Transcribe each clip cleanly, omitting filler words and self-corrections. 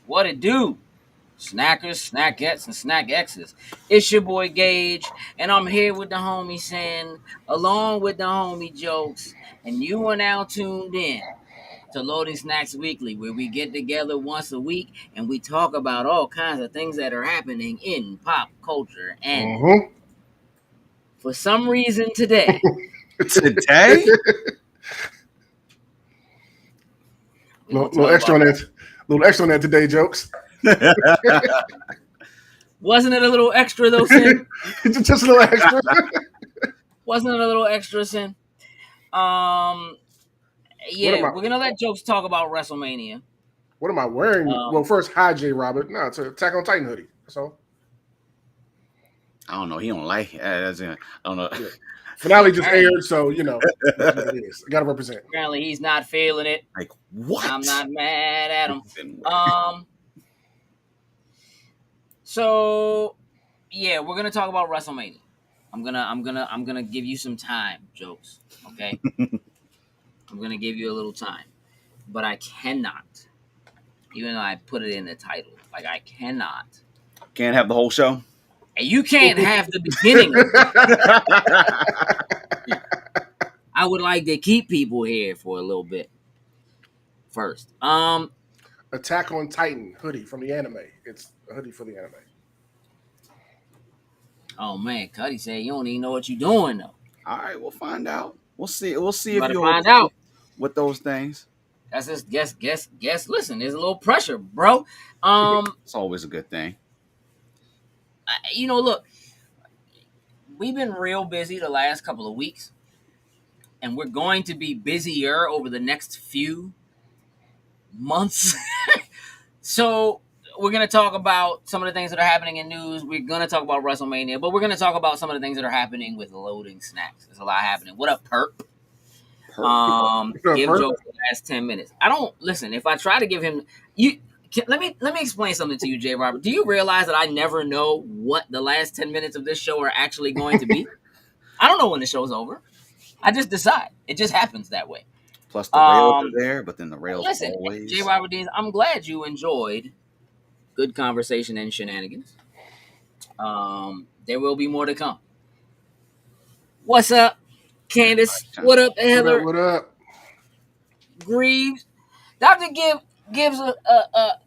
What it do? Snackers, snackettes, and snack X's. It's your boy Gage, and I'm here with the homie Sin, along with the homie Jokes, and you are now tuned in to Loading Snacks Weekly, where we get together once a week and we talk about all kinds of things that are happening in pop culture. And for some reason today, Today? Little extra on that. Little extra on that today, Jokes. Wasn't it a little extra though, Sin? Just a little extra. Wasn't it a little extra, Sin? Yeah, we're gonna let Jokes talk about WrestleMania. What am I wearing? Well, first, hi, J. Robert. No, it's a Attack on Titan hoodie. So I don't know. He don't like it. I don't know. Yeah. Finale just aired, so you know that's what it is. I gotta represent. Apparently, he's not feeling it. Like what? I'm not mad at him. So yeah, we're gonna talk about WrestleMania. I'm gonna give you some time, Jokes. Okay. I'm gonna give you a little time, but I cannot, even though I put it in the title, like I cannot. Can't have the whole show. And you can't have the beginning of it. I would like to keep people here for a little bit first. Attack on Titan hoodie from the anime. It's a hoodie for the anime. Oh man, Cuddy said you don't even know what you're doing though. All right, we'll find out. We'll see if you'll find out with those things. That's just guess. Listen, there's a little pressure, bro. It's always a good thing. Look, we've been real busy the last couple of weeks, and we're going to be busier over the next few months. So we're going to talk about some of the things that are happening in news. We're going to talk about WrestleMania, but we're going to talk about some of the things that are happening with Loading Snacks. There's a lot happening. What up, Perp? Give Joe the last 10 minutes. I don't listen. If I try to give him let me explain something to you, J. Robert. Do you realize that I never know what the last 10 minutes of this show are actually going to be? I don't know when the show's over. I just decide. It just happens that way. Plus the rails are there, but then the rails always. J. Robert Dean, I'm glad you enjoyed good conversation and shenanigans. There will be more to come. What's up, Candace? What up, Heather? What up? Greaves. Dr. Gives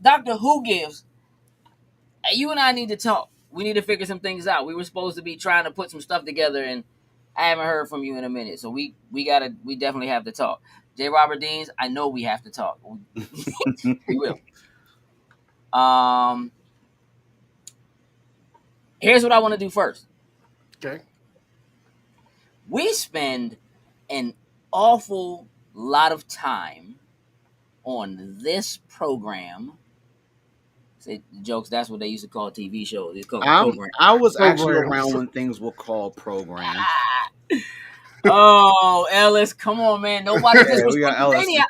Doctor Who gives. You and I need to talk. We need to figure some things out. We were supposed to be trying to put some stuff together, and I haven't heard from you in a minute. So we definitely have to talk. J. Robert Deans, I know we have to talk. We will. Here's what I want to do first. Okay. We spend an awful lot of time on this program. Say Jokes, that's what they used to call TV shows. It's called program. I was actually around when things were called programs. Oh, Ellis, come on, man. Nobody just was WrestleMania.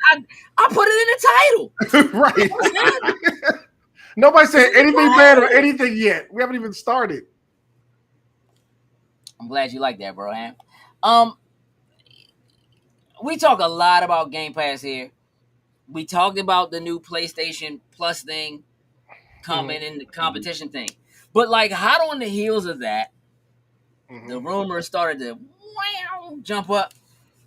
I put it in the title. Right. Nobody said anything bad or anything yet. We haven't even started. I'm glad you like that, bro. We talk a lot about Game Pass here. We talked about the new PlayStation Plus thing coming in the competition thing. But like hot on the heels of that, the rumors started to jump up.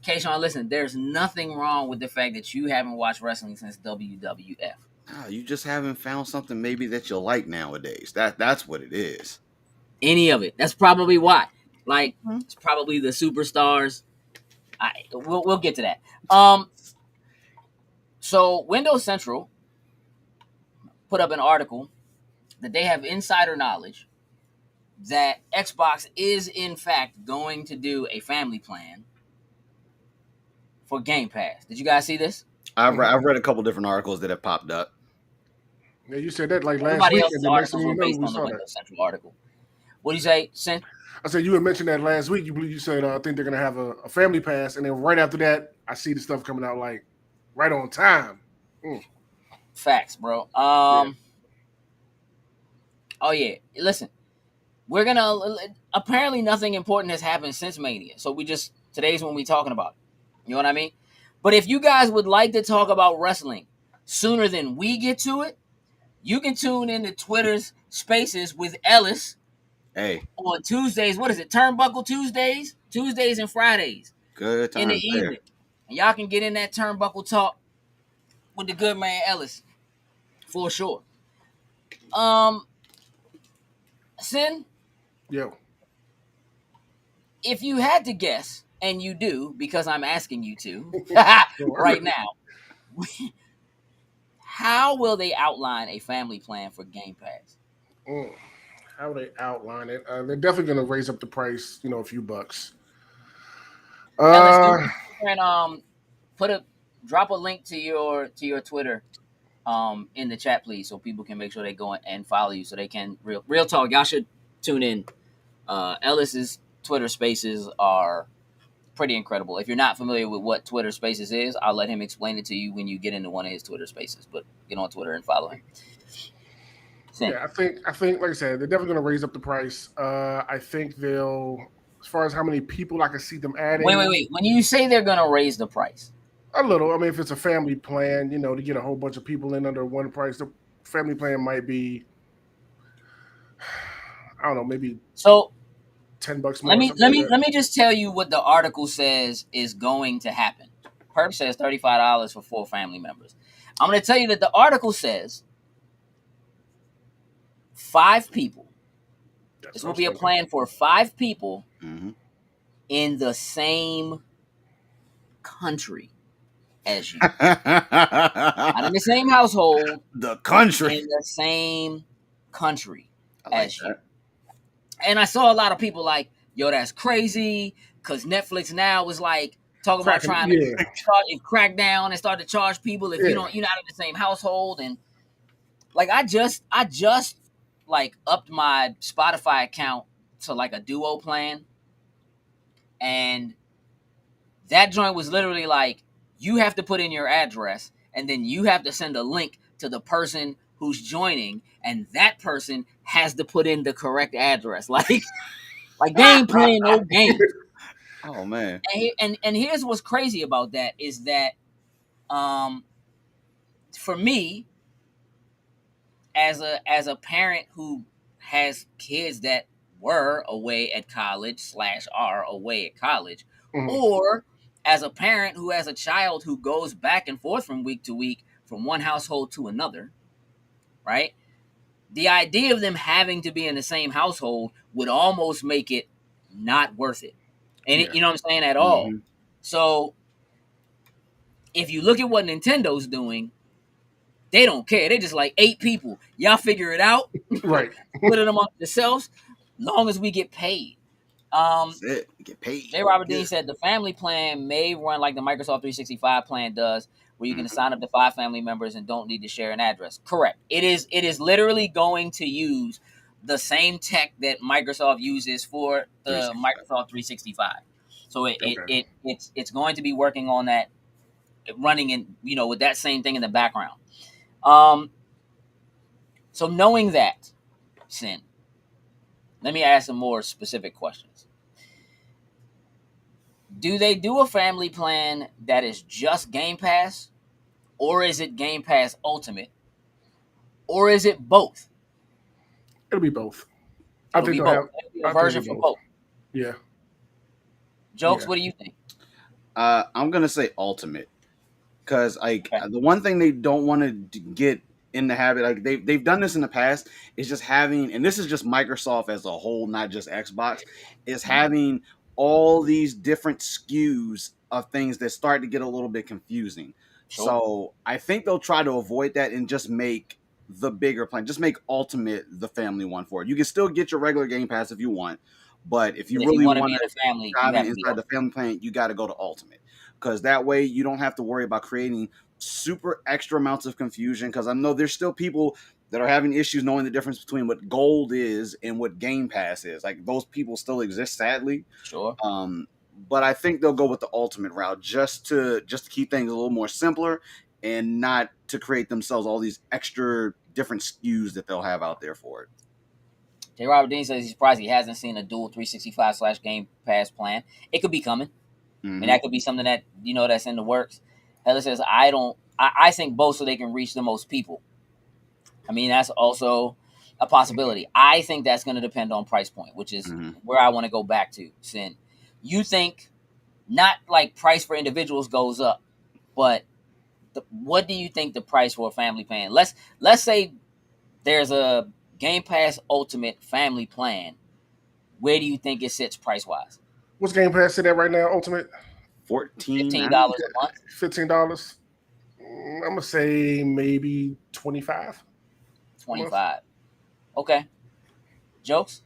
Kayshawn, listen, there's nothing wrong with the fact that you haven't watched wrestling since WWF. Oh, you just haven't found something maybe that you like nowadays. That's what it is. Any of it. That's probably why. Like, it's probably the superstars. We'll get to that. So Windows Central put up an article that they have insider knowledge that Xbox is in fact going to do a family plan for Game Pass. Did you guys see this? I've read a couple different articles that have popped up. Yeah, you said that like last Everybody week. else's articles were based on the Windows Central article. What do you say, Sin? I said you had mentioned that last week. You said I think they're gonna have a family pass, and then right after that, I see the stuff coming out like right on time. Facts, bro. Oh yeah. Listen, we're gonna. Apparently, nothing important has happened since Mania, so today's when we talking about it. You know what I mean? But if you guys would like to talk about wrestling sooner than we get to it, You can tune into Twitter's Spaces with Ellis Hey, on Tuesdays. What is it? Turnbuckle Tuesdays? Tuesdays and Fridays good in the times there. evening. And y'all can get in that turnbuckle talk with the good man Ellis for sure. Sin, Yo. if you had to guess, and you do because I'm asking you to Sure. right now, how will they outline a family plan for Game Pass? How they outline it? They're definitely going to raise up the price, a few bucks. Ellis, do Uh, me a favor and drop a link to your Twitter in the chat, please, so people can make sure they go and follow you, so they can real talk. Y'all should tune in. Ellis's Twitter Spaces are pretty incredible. If you're not familiar with what Twitter Spaces is, I'll let him explain it to you when you get into one of his Twitter Spaces. But get on Twitter and follow him. Sin. yeah, I think, like I said, they're definitely going to raise up the price. I think they'll, as far as how many people I can see them adding, Wait. When you say they're gonna raise the price, a little. I mean, if it's a family plan, to get a whole bunch of people in under one price, the family plan might be, I don't know, maybe so $10 let more, me something let like me that. let me just tell you what the article says is going to happen. Perp says $35 for 4 family members. I'm gonna tell you that the article says 5 people. That's This what I will was be a thinking. plan for 5 people Mm-hmm. in the same country as you. Not in the same household, The but country. in the same country I like as you. that. And I saw a lot of people like, yo, that's crazy, because Netflix now was like talking about Cracking, trying to yeah, crack down and start to charge people if yeah. you're not in the same household. And like I just like upped my Spotify account to like a duo plan, and that joint was literally like, you have to put in your address and then you have to send a link to the person who's joining, and that person has to put in the correct address. Like they ain't playing no games. Oh man. And here's what's crazy about that is that um for me, as a parent who has kids that were away at college slash are away at college, Mhm. or as a parent who has a child who goes back and forth from week to week from one household to another, right? The idea of them having to be in the same household would almost make it not worth it. And Yeah, you know what I'm saying, at all. Mm-hmm. So if you look at what Nintendo's doing, they don't care. They just like 8 people. Y'all figure it out. right. Put it among yourselves. Long as we get paid. That's it. Get paid. J. Robert Yeah. Dean said the family plan may run like the Microsoft 365 plan does, where you can Mm-hmm. sign up to 5 family members and don't need to share an address. Correct. It is literally going to use the same tech that Microsoft uses for the 365. Microsoft 365. So Okay. it's going to be working on that, running in, with that same thing in the background. Um, so knowing that, Sin, let me ask some more specific questions. Do they do a family plan that is just Game Pass, or is it Game Pass Ultimate, or is it both? It'll be both. I It'll think be they'll both. have. It'll be a I think version it'll be for both. both. Yeah, Jokes, yeah. what do you think? I'm gonna say ultimate because like Okay. the one thing they don't want to get in the habit, like they've done this in the past, is just having, and this is just Microsoft as a whole, not just Xbox, is having all these different SKUs of things that start to get a little bit confusing. Sure. So I think they'll try to avoid that and just make the bigger plan, just make ultimate the family one for it. You can still get your regular Game Pass if you want, but if you But if you really want to want be in to a family, you dive in have to be inside the Ultimate. family plan, you got to go to ultimate because that way you don't have to worry about creating super extra amounts of confusion. Because I know there's still people that are having issues knowing the difference between what gold is and what Game Pass is. Like those people still exist, sadly. Sure. But I think they'll go with the ultimate route just to keep things a little more simpler and not to create themselves all these extra different SKUs that they'll have out there for it. J. Robert Dean says he's surprised he hasn't seen a dual 365 slash Game Pass plan. It could be coming. I mean, Mm-hmm. that could be something that that's in the works. Heather says I think both so they can reach the most people. I mean, that's also a possibility. I think that's going to depend on price point, which is Mm-hmm. where I want to go back to. Sin, you think not like price for individuals goes up, but what do you think the price for a family plan? Let's say there's a Game Pass Ultimate family plan. Where do you think it sits price wise? What's Game Pass sit at right now? Ultimate 14. $15 a month. $15. I'm gonna say maybe 25 a month. 25. Okay. Jokes.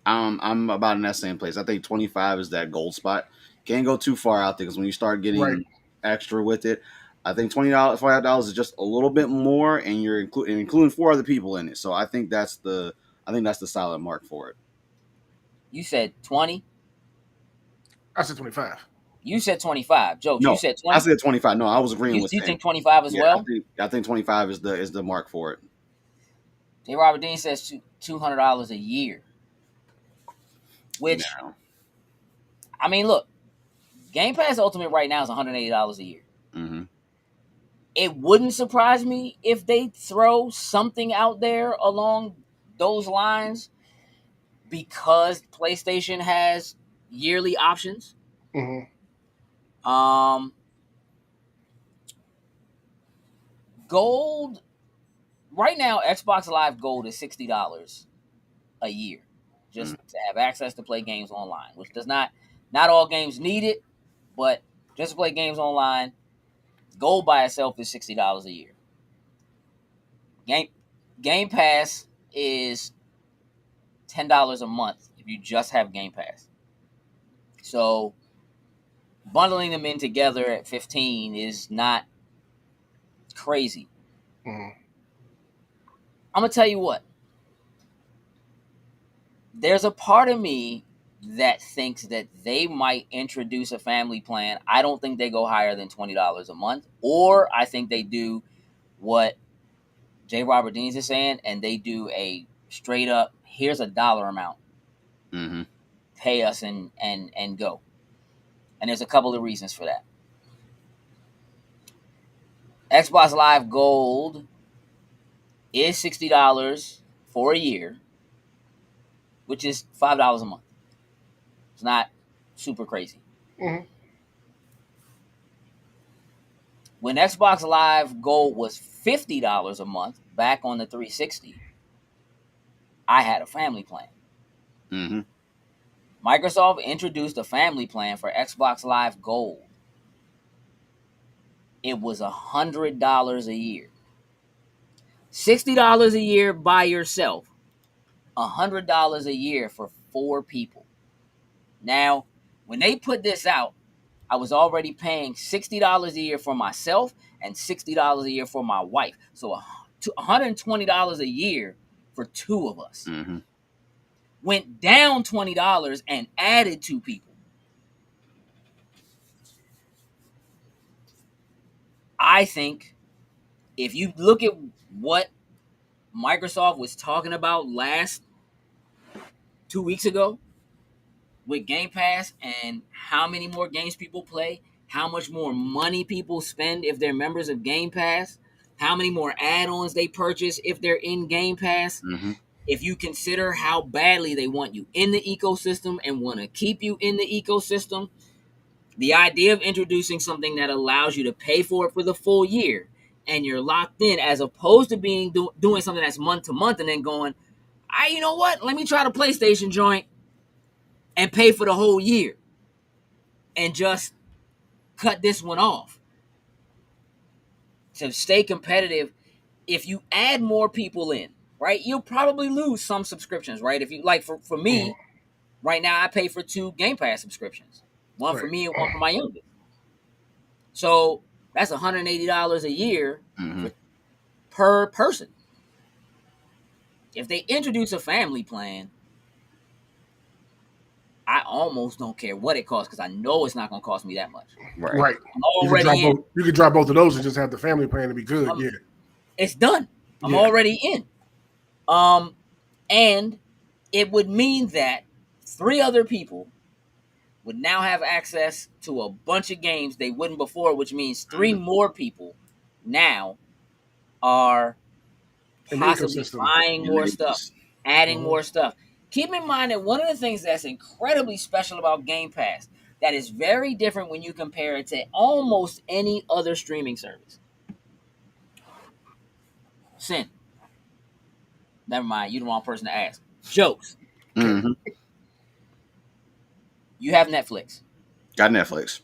I'm about in that same place. I think 25 is that gold spot. Can't go too far out there because when you start Right. getting extra with it, I think $5 is just a little bit more, and you're including 4 other people in it. So I think that's the solid mark for it. You said 20. I said 25. You said 25. Jokes. You No, said I 20. said 25. No, I was agreeing You, with you Sin. think 25 as Yeah, well? I think 25 is the mark for it. J. Robert Dean says $200 a year. Which, No. I mean, look, Game Pass Ultimate right now is $180 a year. Mm-hmm. It wouldn't surprise me if they throw something out there along those lines because PlayStation has yearly options. Mm-hmm. Gold right now, Xbox Live Gold is $60 a year just to have access to play games online, which does not all games need it, but just to play games online, Gold by itself is $60 a year. Game Pass is $10 a month if you just have Game Pass. So bundling them in together at 15 is not crazy. Mm-hmm. I'm gonna tell you what. There's a part of me that thinks that they might introduce a family plan. I don't think they go higher than $20 a month, or I think they do what J. Robert Deans is saying, and they do a straight up here's a dollar amount, Mm-hmm. pay us and go. And there's a couple of reasons for that. Xbox Live Gold is $60 for a year, which is $5 a month. It's not super crazy. Mm-hmm. When Xbox Live Gold was $50 a month back on the 360, I had a family plan. Mm-hmm. Microsoft introduced a family plan for Xbox Live Gold. It was $100 a year. $60 a year by yourself. $100 a year for 4 people. Now, when they put this out, I was already paying $60 a year for myself and $60 a year for my wife. So $120 a year for 2 of us. Mm-hmm. Went down $20 and added 2 people. I think if you look at what Microsoft was talking about last 2 weeks ago with Game Pass and how many more games people play, how much more money people spend if they're members of Game Pass, how many more add-ons they purchase if they're in Game Pass. Mm-hmm. If you consider how badly they want you in the ecosystem and want to keep you in the ecosystem, the idea of introducing something that allows you to pay for it for the full year and you're locked in, as opposed to doing something that's month to month and then going, you know what? Let me try the PlayStation joint and pay for the whole year and just cut this one off. To stay competitive, if you add more people in, right, you'll probably lose some subscriptions, right? If you like, for me, Mm-hmm. right now I pay for 2 Game Pass subscriptions, one for Right. me and one for my youngest. So that's $180 a year Mm-hmm. per person. If they introduce a family plan, I almost don't care what it costs because I know it's not going to cost me that much. Right. I'm already in. You could drop both of those and just have the family plan to be good. Yeah. It's done. I'm Yeah. already in. And it would mean that 3 other people would now have access to a bunch of games they wouldn't before, which means 3 more people now are possibly ecosystem. buying more stuff, adding more stuff. Keep in mind that one of the things that's incredibly special about Game Pass that is very different when you compare it to almost any other streaming service. Sin. Never mind. You're the wrong person to ask. Jokes. Mm-hmm. You have Netflix. Got Netflix.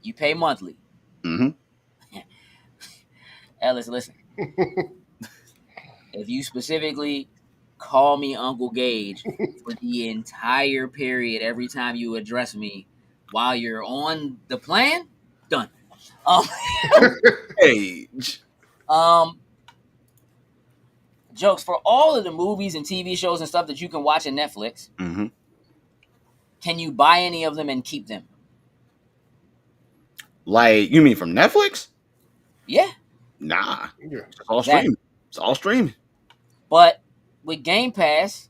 You pay monthly. Mm-hmm. Ellis, listen. If you specifically call me Uncle Gage for the entire period, every time you address me while you're on the plan, done. Gage. Jokes, for all of the movies and TV shows and stuff that you can watch on Netflix, Mm-hmm. can you buy any of them and keep them? Like, you mean from Netflix? Yeah. Nah. Yeah. It's all streaming. It's all streaming. But with Game Pass,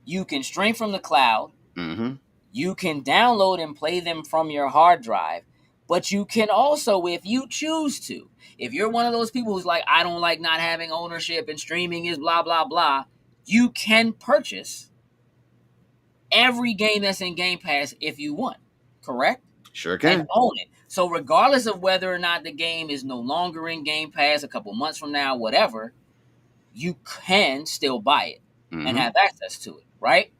you can stream from the cloud. Mm-hmm. You can download and play them from your hard drive. But you can also, if you choose to, if you're one of those people who's like, I don't like not having ownership and streaming is blah, blah, blah, you can purchase every game that's in Game Pass if you want. Correct? Sure can. And own it. So regardless of whether or not the game is no longer in Game Pass a couple months from now, whatever, you can still buy it and have access to it, right?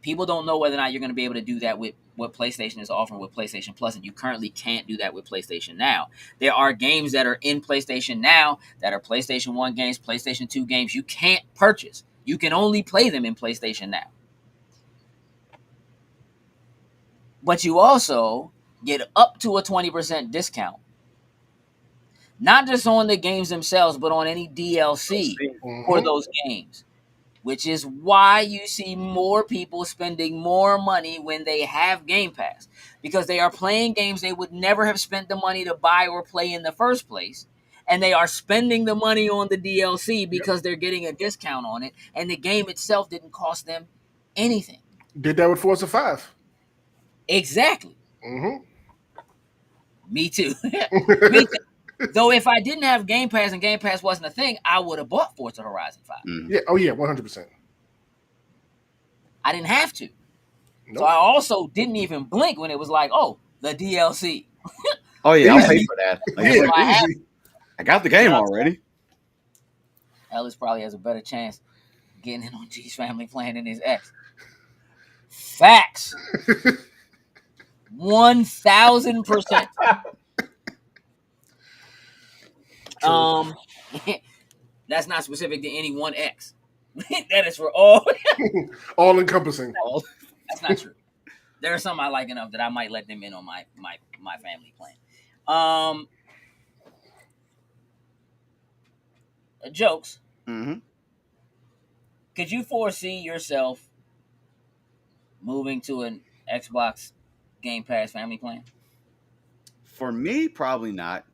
People don't know whether or not you're going to be able to do that with what PlayStation is offering with PlayStation Plus, and you currently can't do that with PlayStation Now. There are games that are in PlayStation Now that are PlayStation 1 games, PlayStation 2 games you can't purchase. You can only play them in PlayStation Now. But you also get up to a 20% discount. Not just on the games themselves, but on any DLC for those games. Which is why you see more people spending more money when they have Game Pass. Because they are playing games they would never have spent the money to buy or play in the first place. And they are spending the money on the DLC because they're getting a discount on it. And the game itself didn't cost them anything. Did that with Forza 5. Exactly. Mm-hmm. Me too. Me too. Though if I didn't have Game Pass and Game Pass wasn't a thing, I would have bought Forza Horizon 5. Yeah. Oh, yeah, 100%. I didn't have to. Nope. So I also didn't even blink when it was like, oh, the DLC. Oh, yeah, I'll pay for that. Like, Yeah, easy. I got the game already. Ellis probably has a better chance getting in on G's family plan than his ex. Facts. 1,000%. That's not specific to any one ex. That is for all. All encompassing. That's not true. There are some I like enough that I might let them in on my family plan. Jokes. Mm-hmm. Could you foresee yourself moving to an Xbox Game Pass family plan? For me, probably not.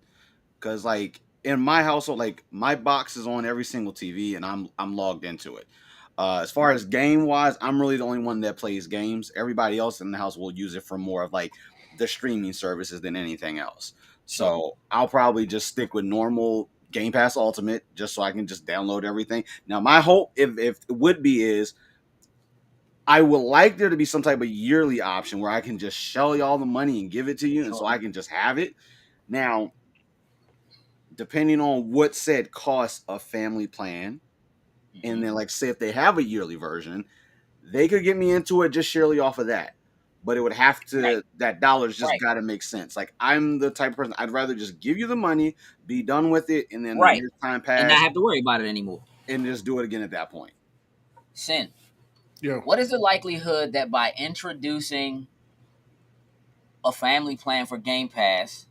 Because, like, in my household, like, my box is on every single TV, and I'm logged into it. As far as game-wise, I'm really the only one that plays games. Everybody else in the house will use it for more of, like, the streaming services than anything else. So I'll probably just stick with normal Game Pass Ultimate just so I can just download everything. Now, my hope, if it would be, is I would like there to be some type of yearly option where I can just shell y'all the money and give it to you, and so I can just have it. Now, depending on what said costs a family plan, and then, like, say if they have a yearly version, they could get me into it just surely off of that. But it would have to, that dollar's just got to make sense. Like, I'm the type of person, I'd rather just give you the money, be done with it, and then when your time pass, and not have to worry about it anymore. And just do it again at that point. Sin. Yeah. What is the likelihood that by introducing a family plan for Game Pass,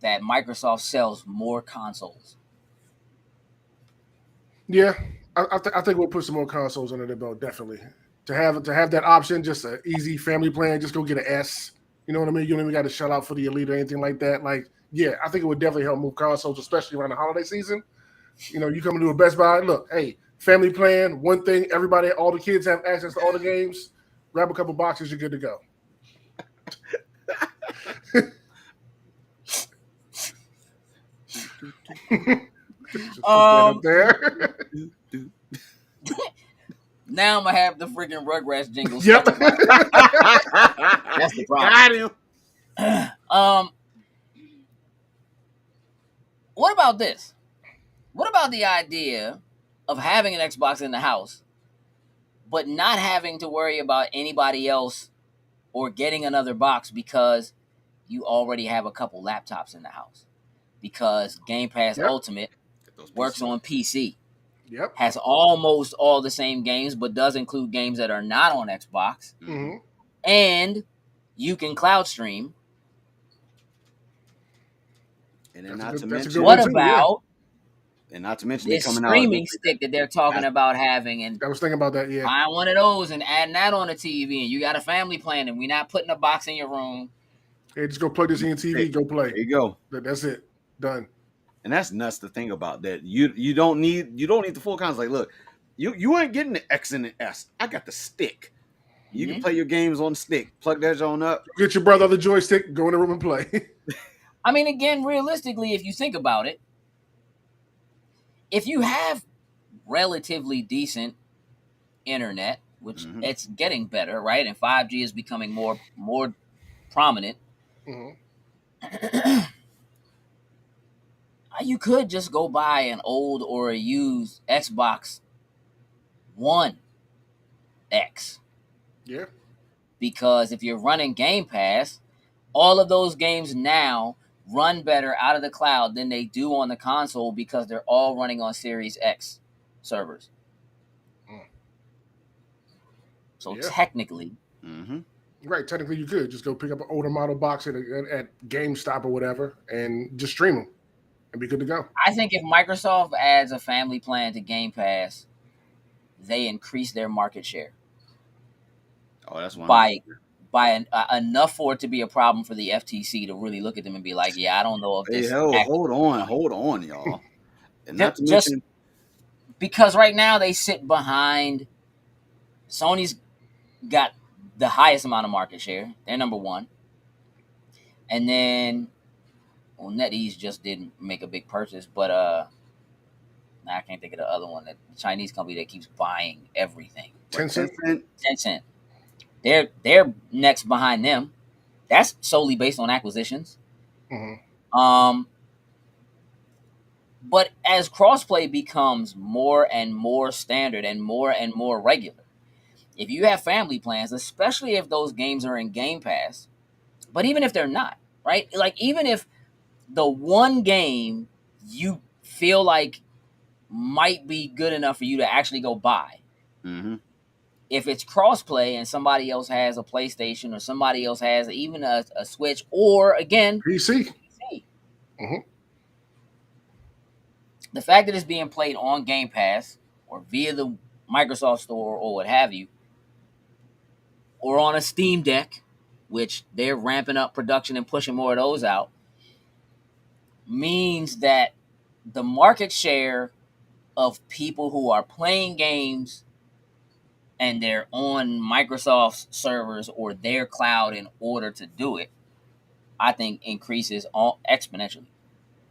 that Microsoft sells more consoles? Yeah, I think we'll put some more consoles under their belt, definitely. To have that option, just an easy family plan, just go get an S. You know what I mean? You don't even got to shell out for the Elite or anything like that. Like, yeah, I think it would definitely help move consoles, especially around the holiday season. You know, you come into a Best Buy, look, hey, family plan, one thing, everybody, all the kids have access to all the games. Grab a couple boxes, you're good to go. Just put that up there. Now I'm gonna have the freaking Rugrats jingle Yep. stuck in my head. That's the Got problem. him. What about this? What about the idea of having an Xbox in the house, but not having to worry about anybody else or getting another box because you already have a couple laptops in the house? Because Game Pass Yep. Ultimate Get those works PCs. on PC, Yep. has almost all the same games, but does include games that are not on Xbox, Mm-hmm. and you can cloud stream. And then That's a good What one too. Yeah. about not to mention they this coming out streaming eventually stick that they're talking that about having, and I was thinking about that. Yeah. buying one of those and adding that on the TV, and you got a family plan, and we're not putting a box in your room. Hey, just go plug this in your TV. Go play. There you go. That's it. Done. And that's nuts to think about that. You don't need the full console. Like, look, you ain't getting the X and the S. I got the stick. You can play your games on the stick. Plug that on up. Get your brother the joystick. Go in the room and play. I mean, again, realistically, if you think about it, if you have relatively decent internet, which it's getting better, right? And 5G is becoming more prominent. Mm-hmm. You could just go buy an old or a used Xbox One X. Yeah. Because if you're running Game Pass, all of those games now run better out of the cloud than they do on the console because they're all running on Series X servers. So technically, right. Technically, you could just go pick up an older model box at GameStop or whatever, and just stream them, and be good to go. I think if Microsoft adds a family plan to Game Pass, they increase their market share. Oh, that's one. By enough for it to be a problem for the FTC to really look at them and be like, yeah, I don't know if this. Hey, hold on, y'all. And not to just mention, because right now they sit behind. Sony's got the highest amount of market share. They're number one. And then, well, NetEase just didn't make a big purchase, but I can't think of the other one. The Chinese company that keeps buying everything. Tencent. They're next behind them. That's solely based on acquisitions. Mm-hmm. But as crossplay becomes more and more standard and more regular, if you have family plans, especially if those games are in Game Pass, but even if they're not, right? Like, even if the one game you feel like might be good enough for you to actually go buy, if it's crossplay and somebody else has a PlayStation or somebody else has even a Switch or, again, PC. Mm-hmm. The fact that it's being played on Game Pass or via the Microsoft Store or what have you, or on a Steam Deck, which they're ramping up production and pushing more of those out, means that the market share of people who are playing games and they're on Microsoft's servers or their cloud in order to do it, I think increases exponentially.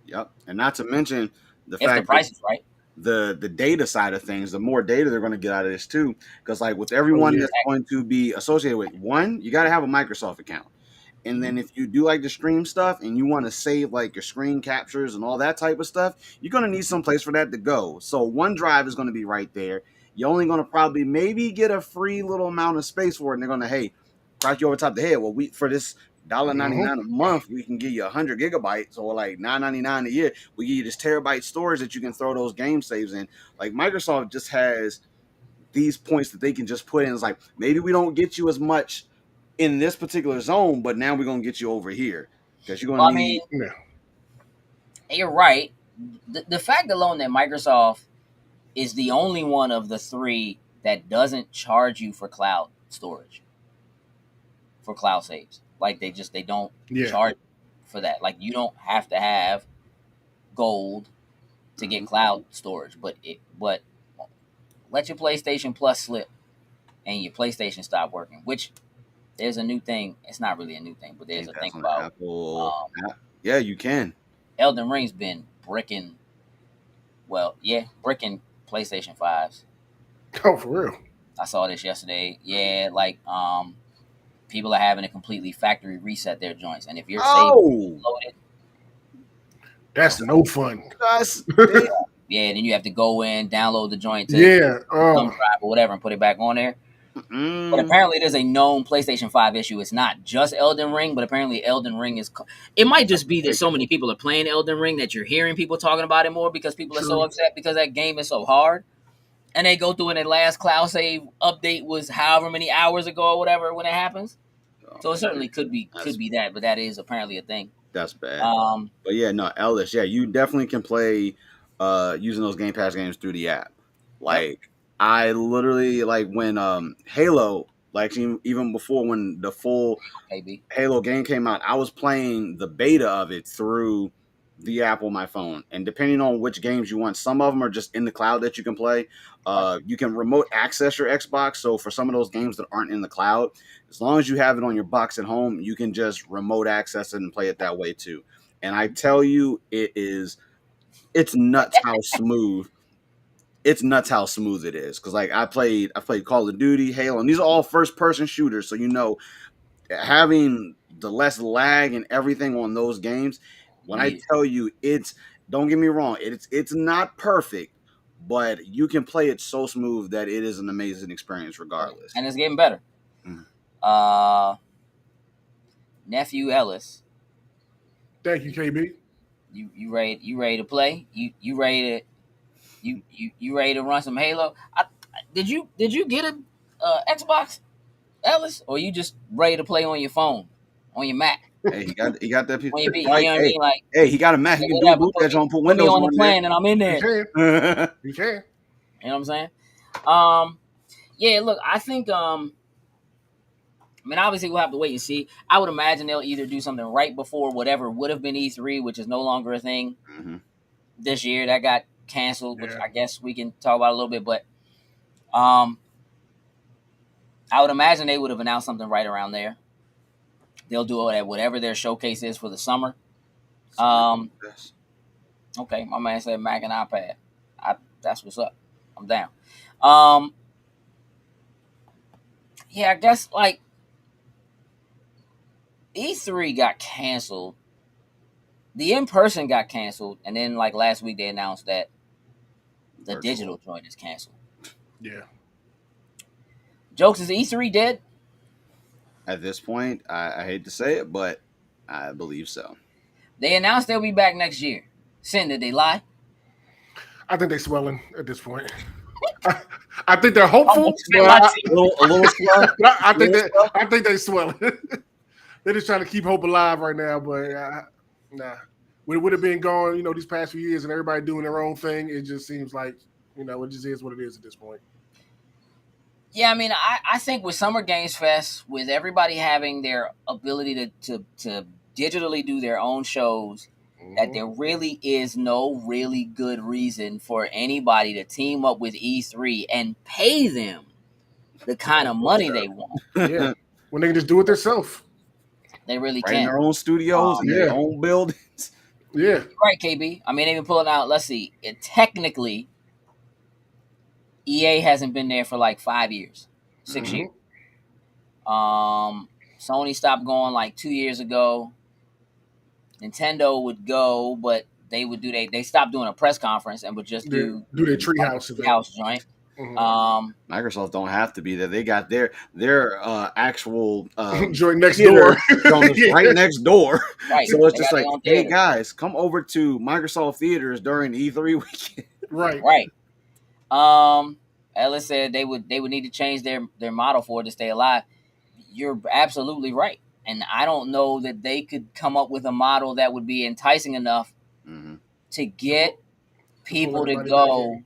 Yep. And not to mention the if fact the price is right. The data side of things, the more data they're going to get out of this too. Because like with everyone that's going to be associated with one, you got to have a Microsoft account. And then if you do like the stream stuff and you want to save like your screen captures and all that type of stuff, you're going to need some place for that to go. So OneDrive is going to be right there. You're only going to probably maybe get a free little amount of space for it. And they're going to, hey, crack you over top of the head. Well, for this $1.99 a month, we can give you 100 gigabytes or like $9.99 a year. We give you this terabyte storage that you can throw those game saves in. Like Microsoft just has these points that they can just put in. It's like, maybe we don't get you as much in this particular zone, but now we're going to get you over here because you're going to need. You're right. The fact alone that Microsoft is the only one of the three that doesn't charge you for cloud storage, for cloud saves. Like they don't charge for that. Like you don't have to have gold to get cloud storage, but let your PlayStation Plus slip and your PlayStation stop working, which there's a new thing. It's not really a new thing, but there's a thing about Apple. Yeah, you can. Elden Ring's been bricking Well, yeah, bricking PlayStation 5s. Oh, for real? I saw this yesterday. Yeah, like people are having to completely factory reset their joints, and if your save Oh, loaded, That's no fun. that's damn. yeah, then you have to go in, download the joint to Yeah. thumb Oh, drive or whatever, and put it back on there. But Mm, apparently, there's a known PlayStation 5 issue. It's not just Elden Ring, but apparently, Elden Ring is. It might just be that so many people are playing Elden Ring that you're hearing people talking about it more because people are so true. upset because that game is so hard. And they go through and their last cloud save update was however many hours ago or whatever when it happens. oh, So it certainly could that's be that, but that is apparently a thing. that's bad. Um, But yeah, no, Ellis, yeah, you definitely can play using those Game Pass games through the app. yep, Like I literally like when Halo, like even before when the full KB. Halo game came out, I was playing the beta of it through the app on my phone. And depending on which games you want, some of them are just in the cloud that you can play. Right. You can remote access your Xbox. So for some of those games that aren't in the cloud, as long as you have it on your box at home, you can just remote access it and play it that way too. And I tell you, it's nuts how smooth. It's nuts how smooth it is. Cause like I played Call of Duty, Halo, and these are all first person shooters. So having the less lag and everything on those games, You when I need it. tell you it's don't get me wrong, it's not perfect, but you can play it so smooth that it is an amazing experience regardless. And it's getting better. Mhm. Uh, Nephew Ellis, Thank you, KB. you ready to play? You ready to you ready to run some Halo? Did you get a Xbox, Ellis, or you just ready to play on your phone, on your Mac, Hey, he got that piece. on your beat? You Like, know what I hey, mean? Like, hey, he got a Mac. He can do a whatever. boot that on, put Put me Windows on the on there. plane, and I'm in You there. can. Hey, You can. You know what I'm saying? Um, yeah. Look, I think I mean, obviously, we'll have to wait and see. I would imagine they'll either do something right before whatever would have been E3, which is no longer a thing Mhm. this year. That got canceled, which Yeah. I guess we can talk about a little bit. But um, I would imagine they would have announced something right around there. They'll do it at whatever their showcase is for the summer. Um, okay, my man said Mac and iPad. That's what's up. I'm down. Um, yeah, I guess like E3 got canceled. The in person got canceled, and then like last week they announced that the Virtual. digital joint is canceled. Yeah. Jokes, is E3 dead? At this point, I hate to say it, but I believe so. They announced they'll be back next year. Sin, did they lie? I think they're swelling at this point. I think they're hopeful, but A little slow. I think they're swelling. They're just trying to keep hope alive right now, but nah. Would have been gone, these past few years and everybody doing their own thing. It just seems like, it just is what it is at this point. Yeah, I mean, I think with Summer Games Fest, with everybody having their ability to digitally do their own shows, that there really is no really good reason for anybody to team up with E3 and pay them the kind of money they want. Yeah. When they can just do it themselves. They really Right in can. their own studios and their Yeah. own buildings. Yeah. Right, KB. I mean, they've been pulling out, let's see, technically, EA hasn't been there for like 5 years, 6 Mhm. years. Sony stopped going like 2 years ago. Nintendo would go, but they stopped doing a press conference and would just do Do their like treehouse a event. house joint. Mhm. Microsoft don't have to be there. They got their actual Joint next theater door. right next door. Right. So it's They just got their like, own hey theater. guys, come over to Microsoft theaters during E3 weekend. Right. Right. Ellis said they would need to change their model for it to stay alive. You're absolutely right. And I don't know that they could come up with a model that would be enticing enough Mm-hmm. to get people to everybody back go. in.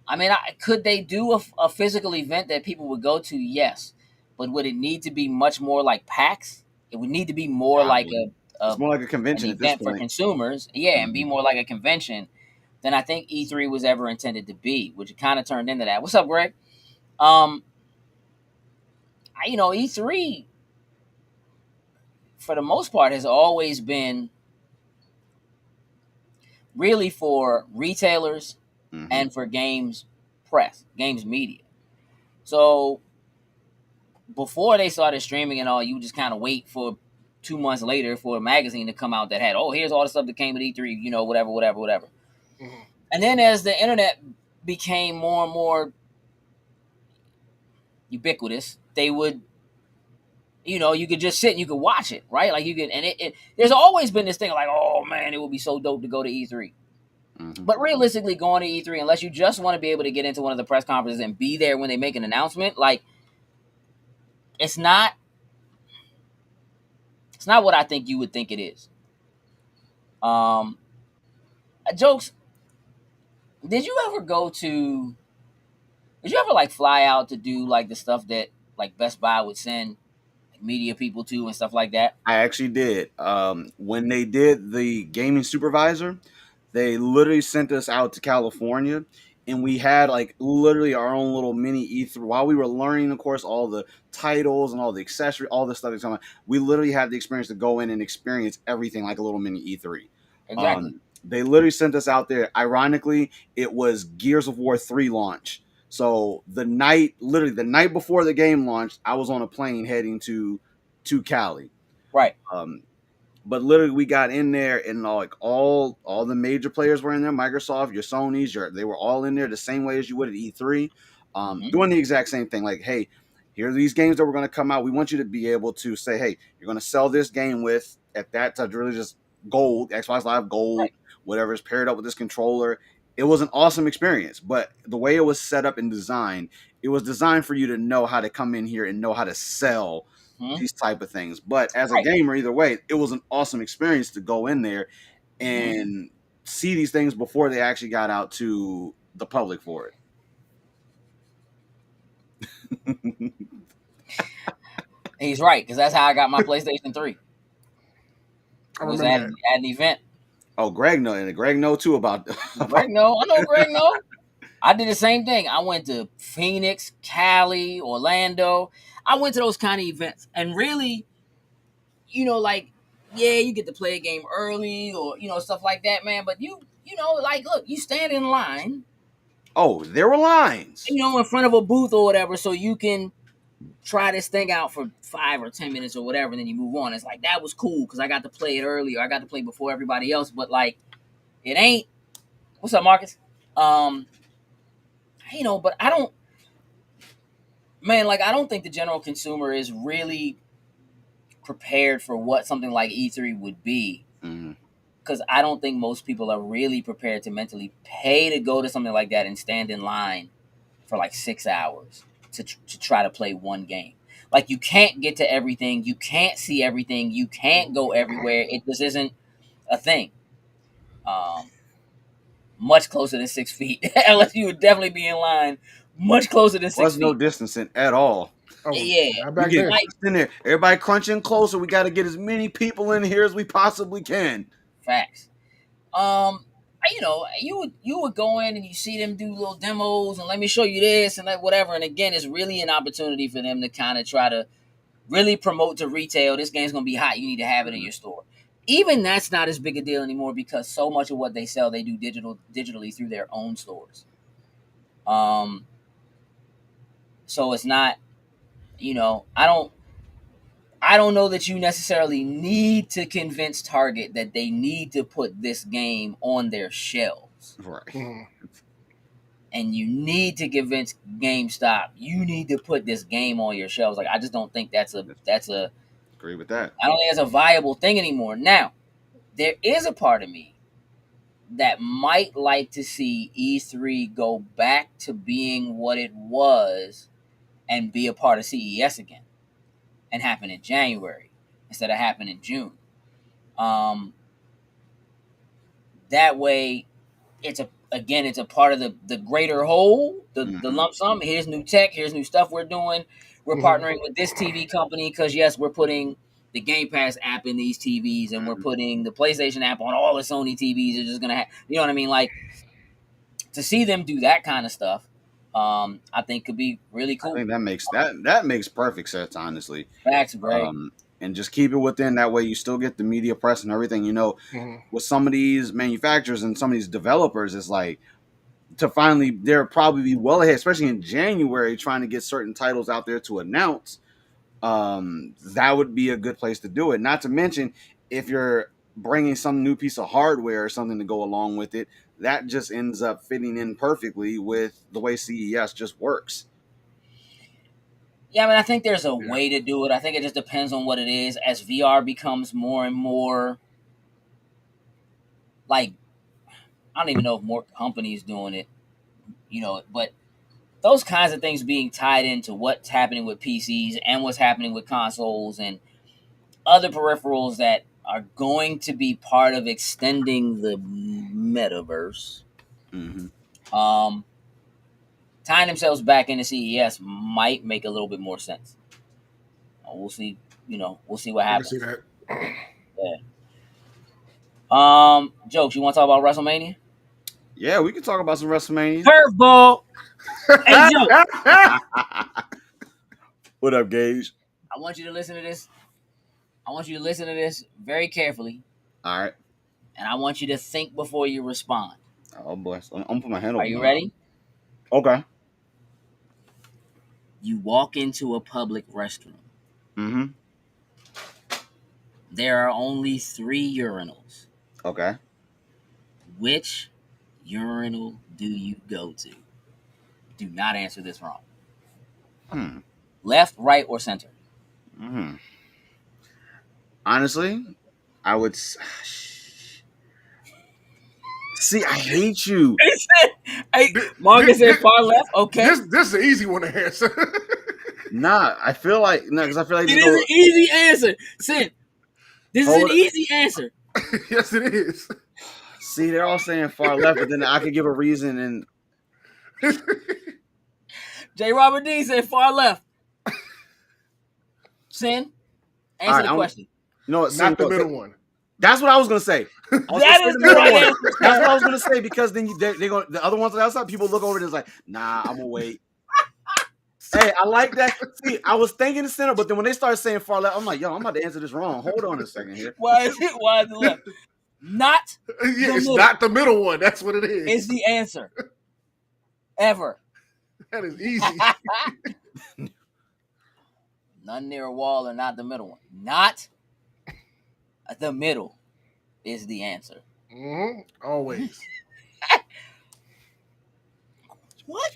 I mean, could they do a physical event that people would go to? Yes. But would it need to be much more like PAX? It would need to be more like It's more like a an convention at this event for point. consumers. Yeah, and be Mhm. more like a convention than I think E3 was ever intended to be, which it kind of turned into that. What's up, Greg? E3 for the most part has always been really for retailers Mm-hmm. and for games press, games media. So before they started streaming and all, you just kind of wait for 2 months later for a magazine to come out that had, oh, here's all the stuff that came with E3, whatever, whatever, whatever. Mm-hmm. And then as the internet became more and more ubiquitous, they would, you could just sit and you could watch it, right? Like you could, and there's always been this thing like, oh man, it would be so dope to go to E3. Mm-hmm. But realistically, going to E3, unless you just want to be able to get into one of the press conferences and be there when they make an announcement, like it's not what I think you would think it is. Um, Jokes. Did you ever go to? Did you ever like fly out to do like the stuff that like Best Buy would send like, media people to and stuff like that? I actually did. When they did the gaming supervisor, they literally sent us out to California, and we had like literally our own little mini E3 while we were learning, of course, all the titles and all the accessory, all the stuff that's coming. We literally had the experience to go in and experience everything like a little mini E3. Exactly. They literally sent us out there. Ironically, it was Gears of War 3 launch. So literally the night before the game launched, I was on a plane heading to Cali. Right. Um, but literally we got in there and all the major players were in there. Microsoft, your Sony's, they were all in there the same way as you would at E3, Mm-hmm. doing the exact same thing. Like, hey, here are these games that we're going to come out. We want you to be able to say, hey, you're going to sell this game with at that time really just gold, Xbox Live Gold, Right. whatever is paired up with this controller. It was an awesome experience, but the way it was set up and designed, it was designed for you to know how to come in here and know how to sell Mm-hmm. these type of things. But as a Right. gamer, either way, it was an awesome experience to go in there Mm-hmm. and see these things before they actually got out to the public for it. He's right because that's how I got my PlayStation 3. I It was remember at, that. at an event. Oh, Greg know, and Greg know too about. Greg, no, I know Greg. No, I did the same thing. I went to Phoenix, Cali, Orlando. I went to those kind of events, and really, like, yeah, you get to play a game early or stuff like that, man. But like, look, you stand in line, Oh, there were lines. in front of a booth or whatever, so you can try this thing out for 5 or 10 minutes or whatever, and then you move on. It's like that was cool because I got to play it early or I got to play before everybody else. But like, it ain't. What's up, Marcus? Um, but I don't, man. Like, I don't think the general consumer is really prepared for what something like E3 would be. Mm-hmm. Because I don't think most people are really prepared to mentally pay to go to something like that and stand in line for like 6 hours to try to play one game. Like, you can't get to everything, you can't see everything, you can't go everywhere. It just isn't a thing. Um, Much closer than 6 feet, unless you would definitely be in line much closer than six Was no feet. distancing at all. Oh, Yeah, not We back get then. like in there, everybody crunching closer. We got to get as many people in here as we possibly can. facts. You would go in and you see them do little demos and let me show you this and that whatever. And again, it's really an opportunity for them to kind of try to really promote to retail. This game's gonna be hot. You need to have it in your store. Even that's not as big a deal anymore because so much of what they sell they do digitally through their own stores. Um, so it's not. I don't know that you necessarily need to convince Target that they need to put this game on their shelves. Right. Mhm. And you need to convince GameStop you need to put this game on your shelves. Like, I just don't think that's a Agree with that. I don't think that's a viable thing anymore. Now, there is a part of me that might like to see E3 go back to being what it was and be a part of CES again and happen in January instead of happen in June. Um, that way, it's a part of the greater whole, the lump sum. Here's new tech, here's new stuff we're doing. We're Mhm. partnering with this TV company because yes, we're putting the Game Pass app in these TVs, and we're putting the PlayStation app on all the Sony TVs. It's just gonna have, you know what I mean? Like, to see them do that kind of stuff, I think could be really I cool. think that makes perfect sense, honestly. Facts, Greg. and just keep it within. That way, you still get the media press and everything. With some of these manufacturers and some of these developers, it's like to finally they're probably be well ahead, especially in January, trying to get certain titles out there to announce. That would be a good place to do it. Not to mention if you're bringing some new piece of hardware or something to go along with it, that just ends up fitting in perfectly with the way CES just works. Yeah, I mean, I think there's a way to do it. I think it just depends on what it is. As VR becomes more and more, like, I don't even know if more companies doing it, but those kinds of things being tied into what's happening with PCs and what's happening with consoles and other peripherals that are going to be part of extending the metaverse. Tying themselves back into CES might make a little bit more sense. We'll see. We'll see what happens. I can see that. Yeah. Jokes. You want to talk about WrestleMania? Yeah, we can talk about some WrestleMania. Curveball. Hey, Joe. What up, Gage? I want you to listen to this. I want you to listen to this very carefully. All right. And I want you to think before you respond. Oh boy, I'm gonna put my hand over. Are you ready? Okay. You walk into a public restroom. Mm-hmm. There are only 3 urinals. Okay. Which urinal do you go to? Do not answer this wrong. Left, right, or center? Honestly, I would. See, I hate you. Marcus said far left. Okay. This is an easy one to answer. Nah, I feel like because I feel like it is an easy answer. Sid, this is an easy answer. Yes, it is. See, they're all saying far left, but then I could give a reason. And J. Robert D said far left. Sin, answer the question. No, it's not the middle one. That's what I was gonna say. That is the right answer. That's what I was gonna say because then they go the other ones on the outside. People look over it and it's like, nah, I'm gonna wait. Hey, I like that. See, I was thinking the center, but then when they started saying far left, I'm like, yo, I'm about to answer this wrong. Hold on a second here. Why is it left? Not. It's not the middle one. That's what it is. It's the answer. Ever. That is easy. None near a wall or not the middle one. Not the middle is the answer. Always. What?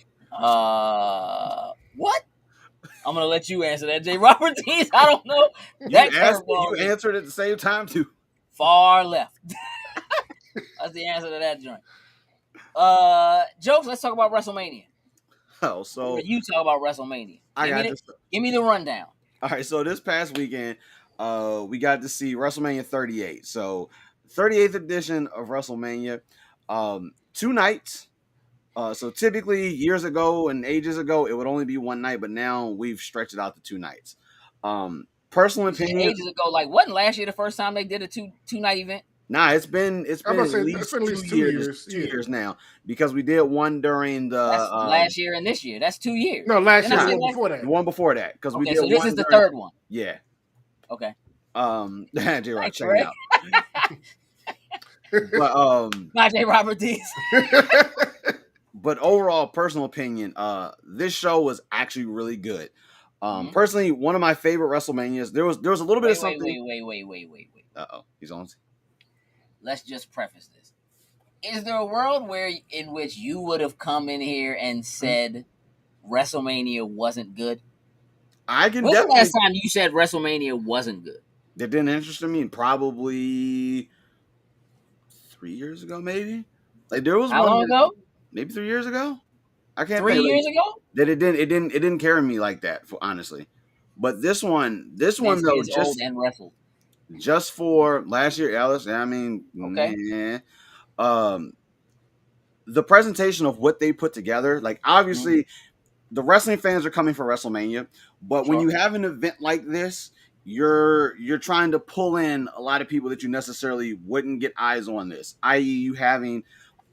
What? I'm gonna let you answer that, J. Robert Dees. I don't know. You answered at the same time too. Far left. That's the answer to that joint. Jokes. Let's talk about WrestleMania. Oh, so you talk about WrestleMania. Give me the rundown. All right. So this past weekend, we got to see WrestleMania 38. So 38th edition of WrestleMania. 2 nights. So typically years ago and ages ago, it would only be 1 night, but now we've stretched it out to 2 nights. Personal opinion. Ages ago, like wasn't last year the first time they did a two night event? Nah, it's been at least 2 years. 2 years now because we did one during the last year and this year. That's 2 years. No, last year the one before that. The one before that because we did. So this is the third one. Yeah. Okay. J-Rod, check it out. But not J. Robert Dees. But overall, personal opinion, this show was actually really good. Personally, one of my favorite WrestleManias. There was a little bit of something. Wait. Uh-oh, he's on. Let's just preface this. Is there a world in which you would have come in here and said WrestleMania wasn't good? I can When's definitely. The last time you said WrestleMania wasn't good? That didn't interest me. Probably 3 years ago, maybe. Like there was how long ago? Maybe 3 years ago. I can't. 3 years ago. That it didn't carry me like that. Honestly, but this one though, just old and wrestled. Just for last year, Alice. I mean, okay. The presentation of what they put together, like obviously, the wrestling fans are coming for WrestleMania, but when you have an event like this, you're trying to pull in a lot of people that you necessarily wouldn't get eyes on this. I.e., you having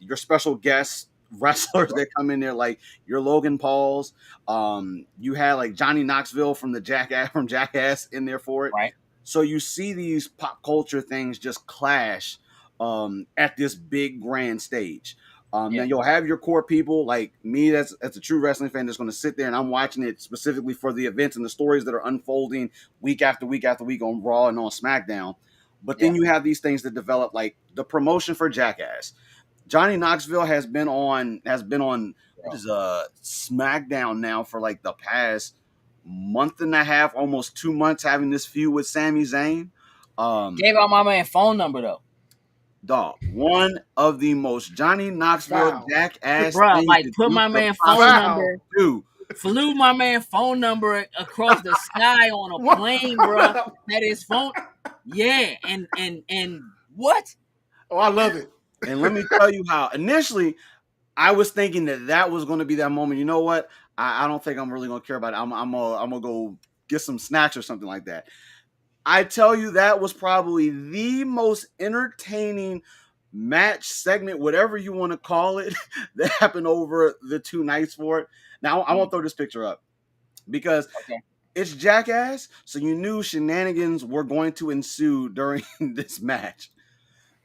your special guests wrestlers that come in there, like your Logan Pauls. You had like Johnny Knoxville from Jackass in there for it. Right. So you see these pop culture things just clash at this big grand stage. Now you'll have your core people like me, that's a true wrestling fan, that's going to sit there and I'm watching it specifically for the events and the stories that are unfolding week after week after week on Raw and on SmackDown. But then you have these things that develop, like the promotion for Jackass. Johnny Knoxville has been on what is SmackDown now for like the past month and a half, almost 2 months, having this feud with Sami Zayn. Gave out my man phone number though. Dog, one of the most Johnny Knoxville jackass Bro, things like that put you my could man possibly phone number. do. Flew my man phone number across the sky on a plane, bro. That is phone. Yeah, and what? Oh, I love it. And let me tell you how. Initially, I was thinking that was going to be that moment. You know what? I don't think I'm really going to care about it. I'm gonna go get some snacks or something like that. I tell you, that was probably the most entertaining match segment, whatever you want to call it, that happened over the 2 nights for it. Now, I won't throw this picture up because it's Jackass, so you knew shenanigans were going to ensue during this match.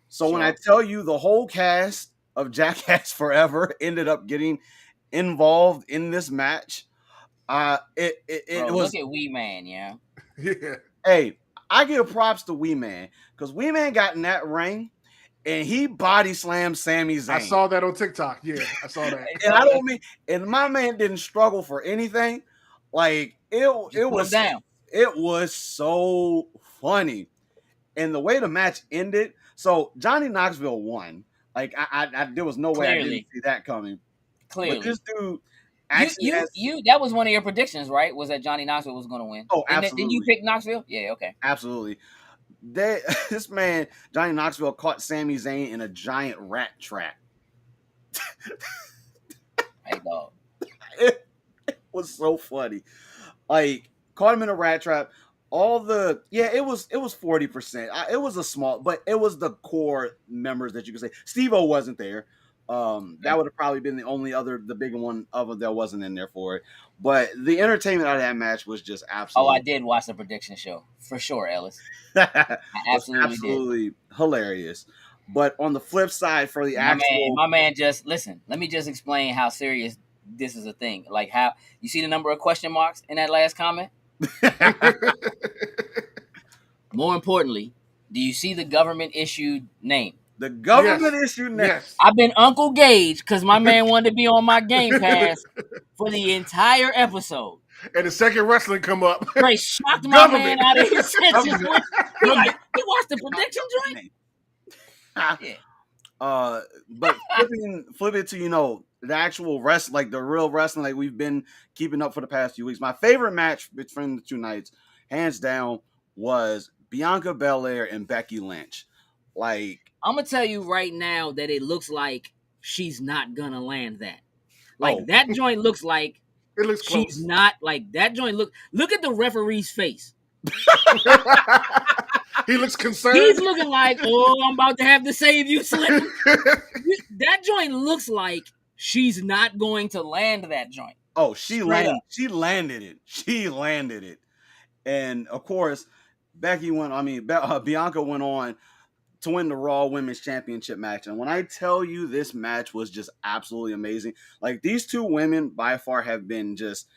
So when I tell you the whole cast of Jackass Forever ended up getting involved in this match, it was. Look at Wee Man, yeah. Hey, I give props to Wee Man because Wee Man got in that ring and he body slammed Sami Zayn. I saw that on TikTok. Yeah, I saw that. And I don't mean, and my man didn't struggle for anything. Like it was so funny, and the way the match ended. So Johnny Knoxville won. Like I there was no way I didn't see that coming. Clearly, but this dude. You that was one of your predictions, right? Was that Johnny Knoxville was going to win? Oh, absolutely. Did you pick Knoxville? Yeah, okay. Absolutely. This man, Johnny Knoxville, caught Sami Zayn in a giant rat trap. Hey, dog. It was so funny. Like, caught him in a rat trap. It was 40%. It was a small, but it was the core members that you could say. Steve-O wasn't there. That would have probably been the bigger one of that wasn't in there for it. But the entertainment out of that match was just absolutely. Oh, I did watch the prediction show for sure, Ellis. I absolutely did. Hilarious. But on the flip side, for the my man, just listen. Let me just explain how serious this is a thing. Like how you see the number of question marks in that last comment. More importantly, do you see the government issued name? The government issued name. Yes. I've been Uncle Gage because my man wanted to be on my Game Pass for the entire episode. And the second wrestling come up. They shocked my man out of his senses. He watched the prediction joint. Yeah. But flipping to the actual like the real wrestling, like we've been keeping up for the past few weeks. My favorite match between the 2 nights, hands down, was Bianca Belair and Becky Lynch. Like, I'm gonna tell you right now that it looks like she's not gonna land that. Like that joint looks like it looks close. She's not like that joint. Look at the referee's face. He looks concerned. He's looking like, oh, I'm about to have to save you, Slim. That joint looks like she's not going to land that joint. Oh, she landed it. She landed it. And of course, Bianca went on to win the Raw Women's Championship match. And when I tell you this match was just absolutely amazing, like these 2 women by far have been just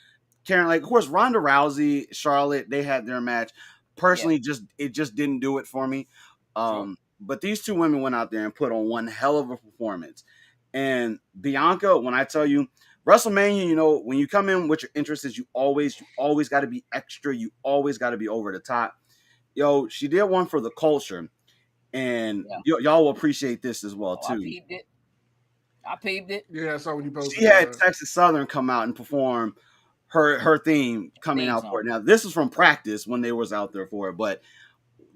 carrying, like, of course, Ronda Rousey, Charlotte, they had their match. Personally, it just didn't do it for me. But these 2 women went out there and put on one hell of a performance. And Bianca, when I tell you, WrestleMania, when you come in with your interests, you always got to be extra. You always got to be over the top. She did one for the culture. And y'all will appreciate this as well, too. I peeped it. Yeah, I saw when you posted. She had Texas Southern come out and perform her theme coming out for it. Now, this is from practice when they was out there for it, but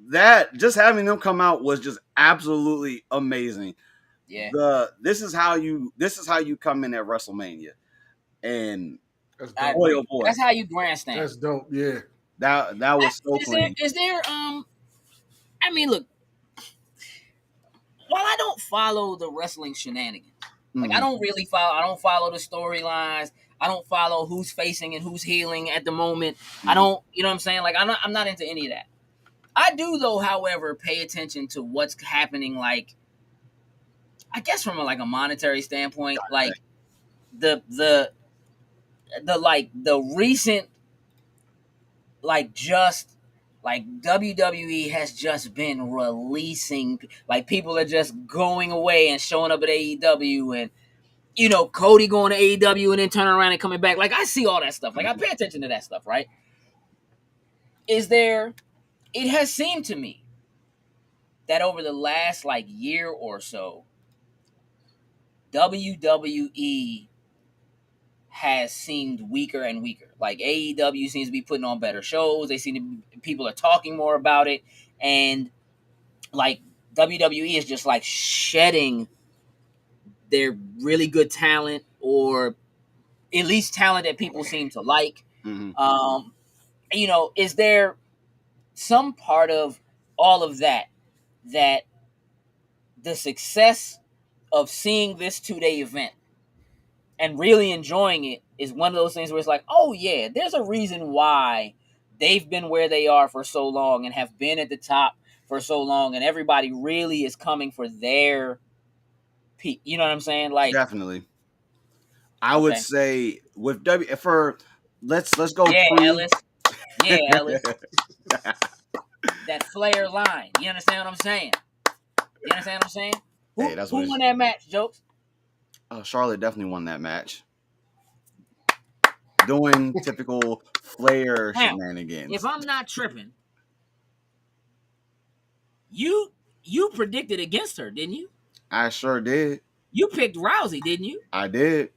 that just having them come out was just absolutely amazing. Yeah. This is how you come in at WrestleMania, and boy, oh boy, that's how you grandstand. That's dope. Yeah. That was so clean. Is there I mean, look, while I don't follow the wrestling shenanigans, like I don't follow the storylines. I don't follow who's facing and who's healing at the moment. I don't, you know what I'm saying? Like I'm not into any of that. I do though, however, pay attention to what's happening. Like, I guess from a monetary standpoint, like the the recent just like WWE has just been releasing, like, people are just going away and showing up at AEW, and Cody going to AEW and then turning around and coming back. Like, I see all that stuff. Like, I pay attention to that stuff, right? It has seemed to me that over the last year or so, WWE has seemed weaker and weaker. Like, AEW seems to be putting on better shows. People are talking more about it, and WWE is just shedding their really good talent, or at least talent that people seem to like. Mm-hmm. Is there some part of all of that the success of seeing this 2-day event and really enjoying it is one of those things where it's like, oh yeah, there's a reason why they've been where they are for so long and have been at the top for so long, and everybody really is coming for their peak. You know what I'm saying? Definitely. I would say with let's go Ellis. Yeah, Ellis. That Flair line. You understand what I'm saying? Who won that match, Jokes? Charlotte definitely won that match. Doing typical Flair shenanigans. If I'm not tripping, you predicted against her, didn't you? I sure did. You picked Rousey, didn't you? I did.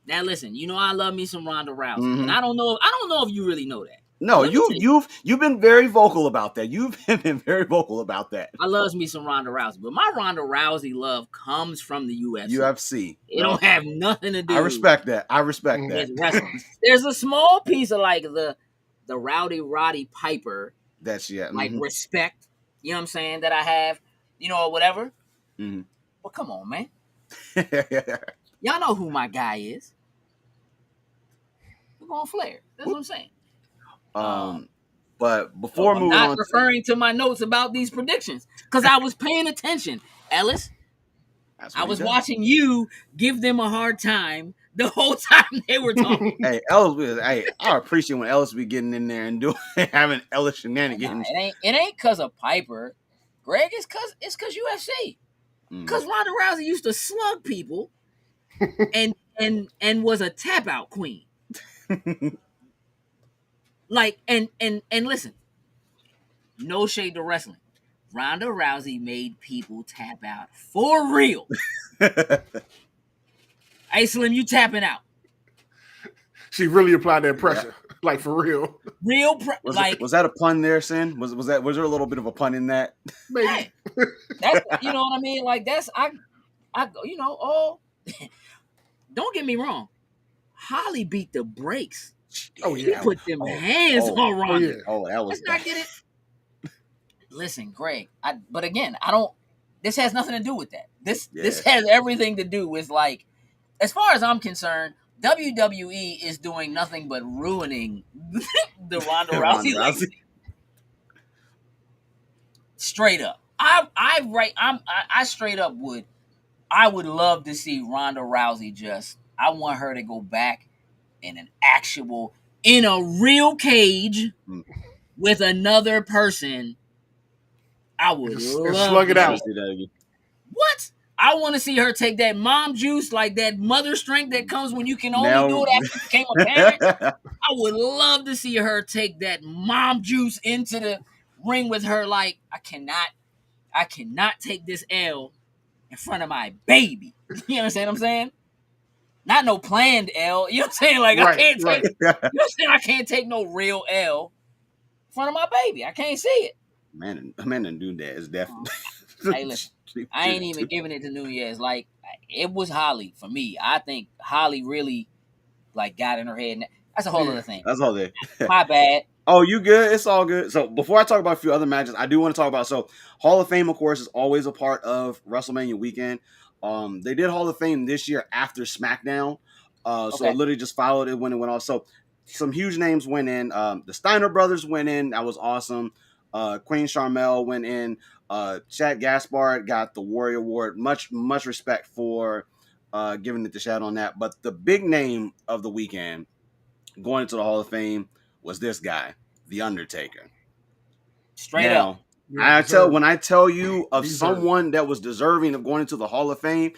Now listen, I love me some Ronda Rousey, and I don't know if you really know that. No, you've been very vocal about that. You've been very vocal about that. I loves me some Ronda Rousey, but my Ronda Rousey love comes from the UFC. It don't have nothing to do. I respect that. With wrestling. There's a small piece of the Rowdy Roddy Piper. That's respect. You know what I'm saying? That I have, or whatever. Mm-hmm. Well, come on, man. Y'all know who my guy is. We're going Flair. That's what I'm saying. But before moving on, I'm not referring to my notes about these predictions because I was paying attention, Ellis. I was watching you give them a hard time the whole time they were talking. Hey, Ellis, I appreciate when Ellis be getting in there and having Ellis shenanigans. It ain't because of Piper, Greg. It's because UFC. Because Ronda Rousey used to slug people, and was a tap out queen. And listen, no shade to wrestling. Ronda Rousey made people tap out for real. Hey, Slim, you tapping out. She really applied that pressure, for real. Was that a pun there, Sin? Was there a little bit of a pun in that? Maybe. Hey, that's you know what I mean. That's I don't get me wrong. Holly beat the brakes. Oh yeah, he put them hands on Ronda. That was. Let's not get it. Listen, Greg. But again, I don't. This has nothing to do with that. This has everything to do with as far as I'm concerned, WWE is doing nothing but ruining the Ronda Rousey legacy. Straight up, I straight up would. I would love to see Ronda Rousey I want her to go back in a real cage with another person. I would slug it out. What? I want to see her take that mom juice, that mother strength that comes when you can only do it after you became a parent. I would love to see her take that mom juice into the ring with her. I cannot take this L in front of my baby. You understand what I'm saying? Not no planned L. You know what I'm saying? I can't take. You know what I'm saying? I can't take no real L in front of my baby. I can't see it. Man didn't do that. It's definitely. Hey, listen. I ain't even giving it to Nunez. It was Holly for me. I think Holly really got in her head. That's a whole other thing. That's all there. My bad. Oh, you good? It's all good. So before I talk about a few other matches, I do want to talk about Hall of Fame, of course, is always a part of WrestleMania weekend. They did Hall of Fame this year after SmackDown. So it literally just followed it when it went off. So some huge names went in. The Steiner brothers went in. That was awesome. Queen Charmel went in. Chad Gaspard got the Warrior Award. Much respect for giving it the shout on that. But the big name of the weekend going into the Hall of Fame was this guy, The Undertaker. Straight up. Now, when I tell you of Deserved. someone that was deserving of going into the Hall of Fame,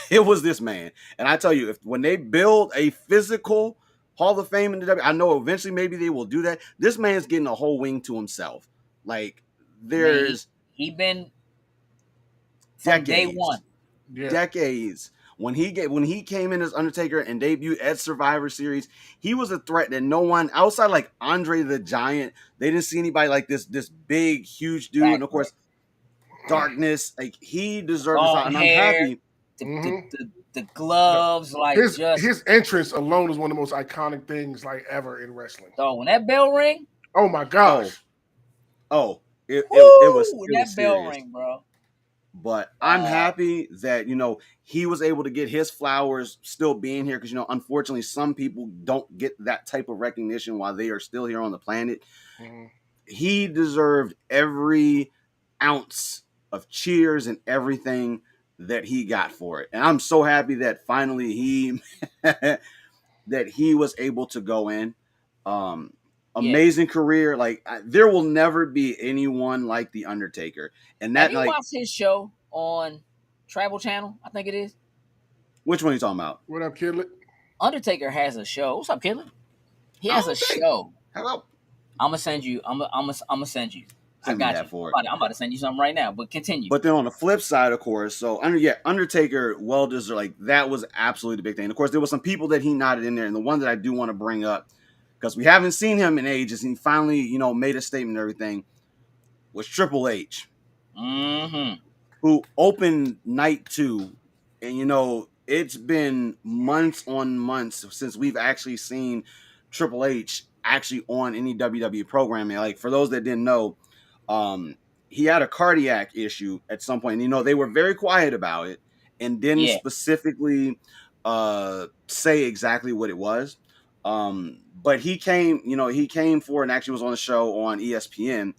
it was this man. And I tell you, when they build a physical Hall of Fame in the W, I know eventually maybe they will do that. This man's getting a whole wing to himself. Like there's he been from day one. Yeah. Decades. When he came in as Undertaker and debuted at Survivor Series, he was a threat that no one outside like Andre the Giant, they didn't see anybody like this big, huge dude. And of course, Darkness, like he deserved this. And I'm happy. The gloves, like his entrance alone is one of the most iconic things like ever in wrestling. So when that bell ring, oh my gosh, it was that bell ring, bro. But I'm happy that he was able to get his flowers still being here because unfortunately some people don't get that type of recognition while they are still here on the planet. Mm-hmm. He deserved every ounce of cheers and everything that he got for it, and I'm so happy that finally he was able to go in. Amazing career. Like there will never be anyone like the Undertaker. And that, have you watched his show on Travel Channel? I think it is. Which one are you talking about? What up, Kidlet? Undertaker has a show. What's up, Kidlet? He has a show. Hello. I'm gonna send you. I'm gonna send you. I got you. For I'm about to send you something right now. But continue. But then on the flip side, of course, so Undertaker, well deserved. Like that was absolutely the big thing. And of course, there was some people that he nodded in there, and the one that I do want to bring up, because we haven't seen him in ages, and he finally, made a statement and everything, was Triple H, who opened night 2. And, it's been months on months since we've actually seen Triple H actually on any WWE programming. Like, for those that didn't know, he had a cardiac issue at some point. And, they were very quiet about it and didn't specifically say exactly what it was. But he came for and actually was on the show on ESPN.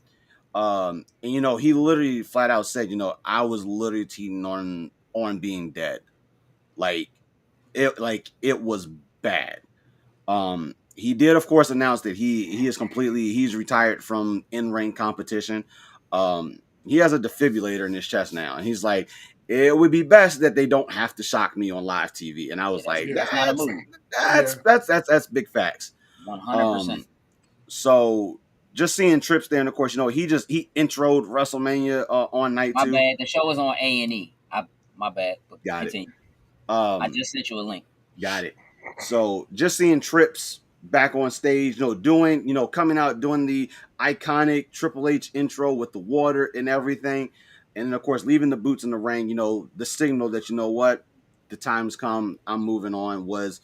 And he literally flat out said, I was literally cheating on being dead. Like it was bad. He did of course announce that he's retired from in-ring competition. He has a defibrillator in his chest now, and he's like, it would be best that they don't have to shock me on live TV. And I was that's big facts. 100%. So just seeing Trips there, and of course, he introed WrestleMania on night 2. My bad. The show was on A&E. My bad. But got continue. It. I just sent you a link. Got it. So just seeing Trips back on stage, coming out doing the iconic Triple H intro with the water and everything, and of course leaving the boots in the ring, the signal that what the time's come, I'm moving on, was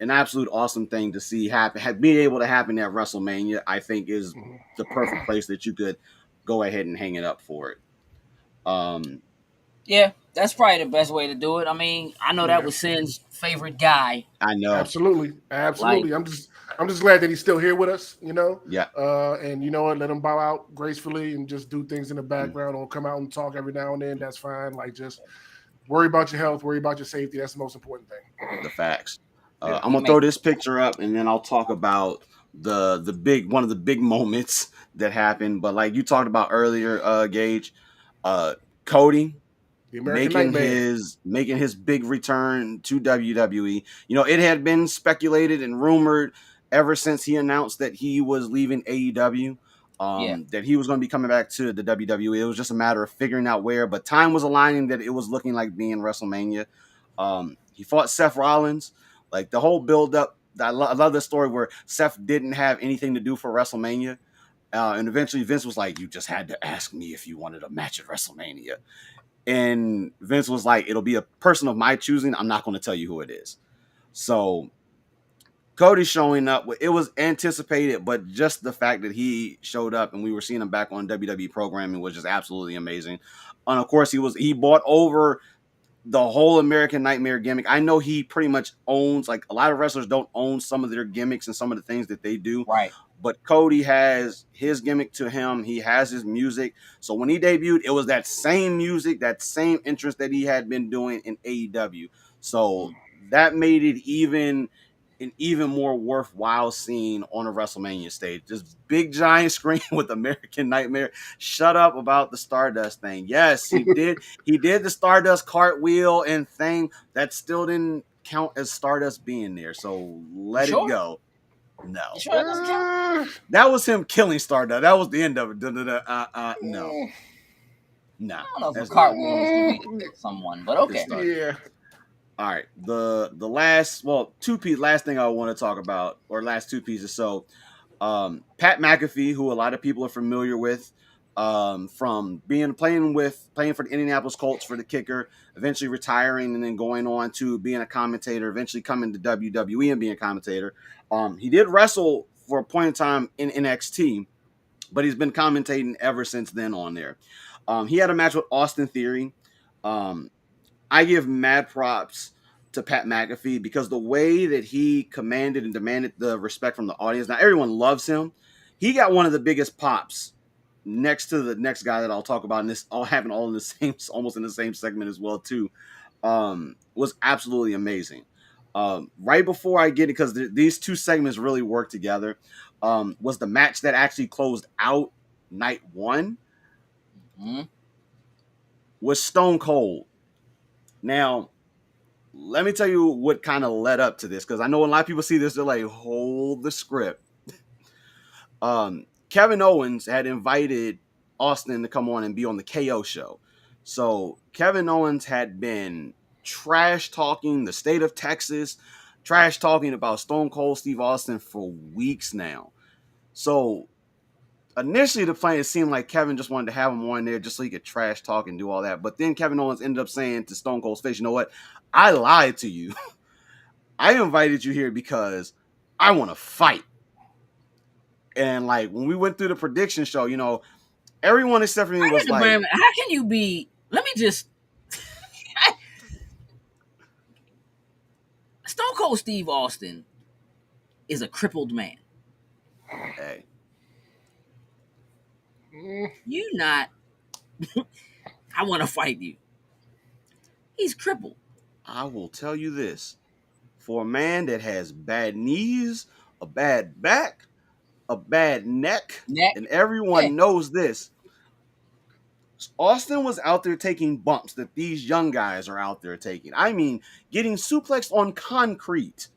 an absolute awesome thing to see happen. Being able to happen at WrestleMania, I think, is the perfect place that you could go ahead and hang it up for it. Yeah, that's probably the best way to do it. I mean, I know that was Sin's favorite guy. I know. Absolutely. Like, I'm just glad that he's still here with us, Yeah. And you know what, let him bow out gracefully and just do things in the background or come out and talk every now and then. That's fine. Like, just worry about your health, worry about your safety. That's the most important thing. The facts. I'm gonna throw this picture up, and then I'll talk about one of the big moments that happened. But like you talked about earlier, Gage, Cody making his big return to WWE. It had been speculated and rumored ever since he announced that he was leaving AEW, that he was going to be coming back to the WWE. It was just a matter of figuring out where, but time was aligning that it was looking like being WrestleMania. He fought Seth Rollins. Like the whole build up, I love the story where Seth didn't have anything to do for WrestleMania. And eventually Vince was like, you just had to ask me if you wanted a match at WrestleMania. And Vince was like, it'll be a person of my choosing. I'm not going to tell you who it is. So Cody showing up, it was anticipated, but just the fact that he showed up and we were seeing him back on WWE programming was just absolutely amazing. And of course, he bought over the whole American Nightmare gimmick. I know he pretty much owns, like, a lot of wrestlers don't own some of their gimmicks and some of the things that they do. Right. But Cody has his gimmick to him. He has his music. So when he debuted, it was that same music, that same interest that he had been doing in AEW. So that made it an even more worthwhile scene on a WrestleMania stage. This big giant screen with American Nightmare. Shut up about the Stardust thing. Yes, he did. He did the Stardust cartwheel and thing. That still didn't count as Stardust being there. So let it go. No. You sure that doesn't count? That was him killing Stardust. That was the end of it. No. No. I don't know if a cartwheel is to someone, but okay. Yeah. All right. The last last thing I want to talk about, or last two pieces. So Pat McAfee, who a lot of people are familiar with, from playing for the Indianapolis Colts for the kicker, eventually retiring and then going on to being a commentator, eventually coming to WWE and being a commentator. He did wrestle for a point in time in NXT, but he's been commentating ever since then on there. He had a match with Austin Theory. I give mad props to Pat McAfee because the way that he commanded and demanded the respect from the audience. Now everyone loves him. He got one of the biggest pops next to the next guy that I'll talk about, and this all happened all in the same, almost in the same segment as well too. Was absolutely amazing. Right before I get it, because these two segments really work together, was the match that actually closed out night one. Was Stone Cold. Now, let me tell you what kind of led up to this, because I know when a lot of people see this, they're like, hold the script. Kevin Owens had invited Austin to come on and be on the KO show. So Kevin Owens had been trash talking the state of Texas, trash talking about Stone Cold Steve Austin for weeks now. So initially the plan, it seemed like Kevin just wanted to have him on there just so he could trash talk and do all that. But then Kevin Owens ended up saying to Stone Cold's face, you know what? I lied to you. I invited you here because I want to fight. And like when we went through the prediction show, you know, everyone except for me was like, how can you be? Let me just. Stone Cold Steve Austin is a crippled man. Hey. You not. I want to fight you. He's crippled. I will tell you this. For a man that has bad knees, a bad back, a bad neck. And everyone knows this, Austin was out there taking bumps that these young guys are out there taking. I mean, getting suplexed on concrete,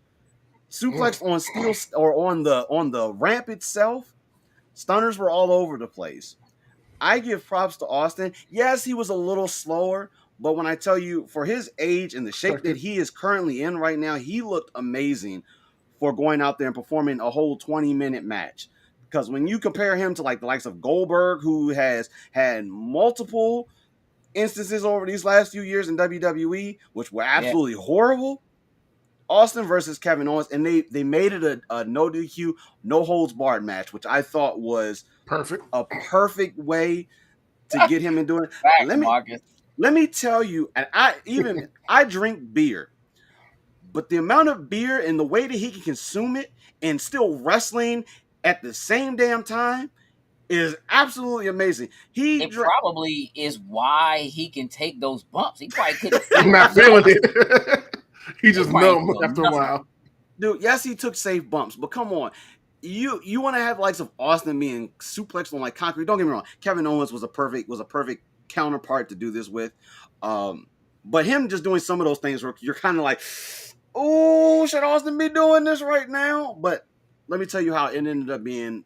suplexed on steel, or on the ramp itself. Stunners were all over the place. I give props to Austin. Yes, he was a little slower, but when I tell you, for his age and the shape that he is currently in right now, he looked amazing for going out there and performing a whole 20-minute match. Because when you compare him to like the likes of Goldberg, who has had multiple instances over these last few years in WWE, which were absolutely horrible, Austin versus Kevin Owens, and they made it a no DQ, no holds barred match, which I thought was a perfect way to get him in doing it. Let me tell you, and I drink beer, but the amount of beer and the way that he can consume it and still wrestling at the same damn time is absolutely amazing. It probably is why he can take those bumps. He probably couldn't. I'm not feeling it. He just numb after a while. Dude, yes, he took safe bumps, but come on. You want to have likes of Austin being suplexed on like concrete. Don't get me wrong. Kevin Owens was a perfect counterpart to do this with. But him just doing some of those things where you're kind of like, oh, should Austin be doing this right now? But let me tell you how it ended up being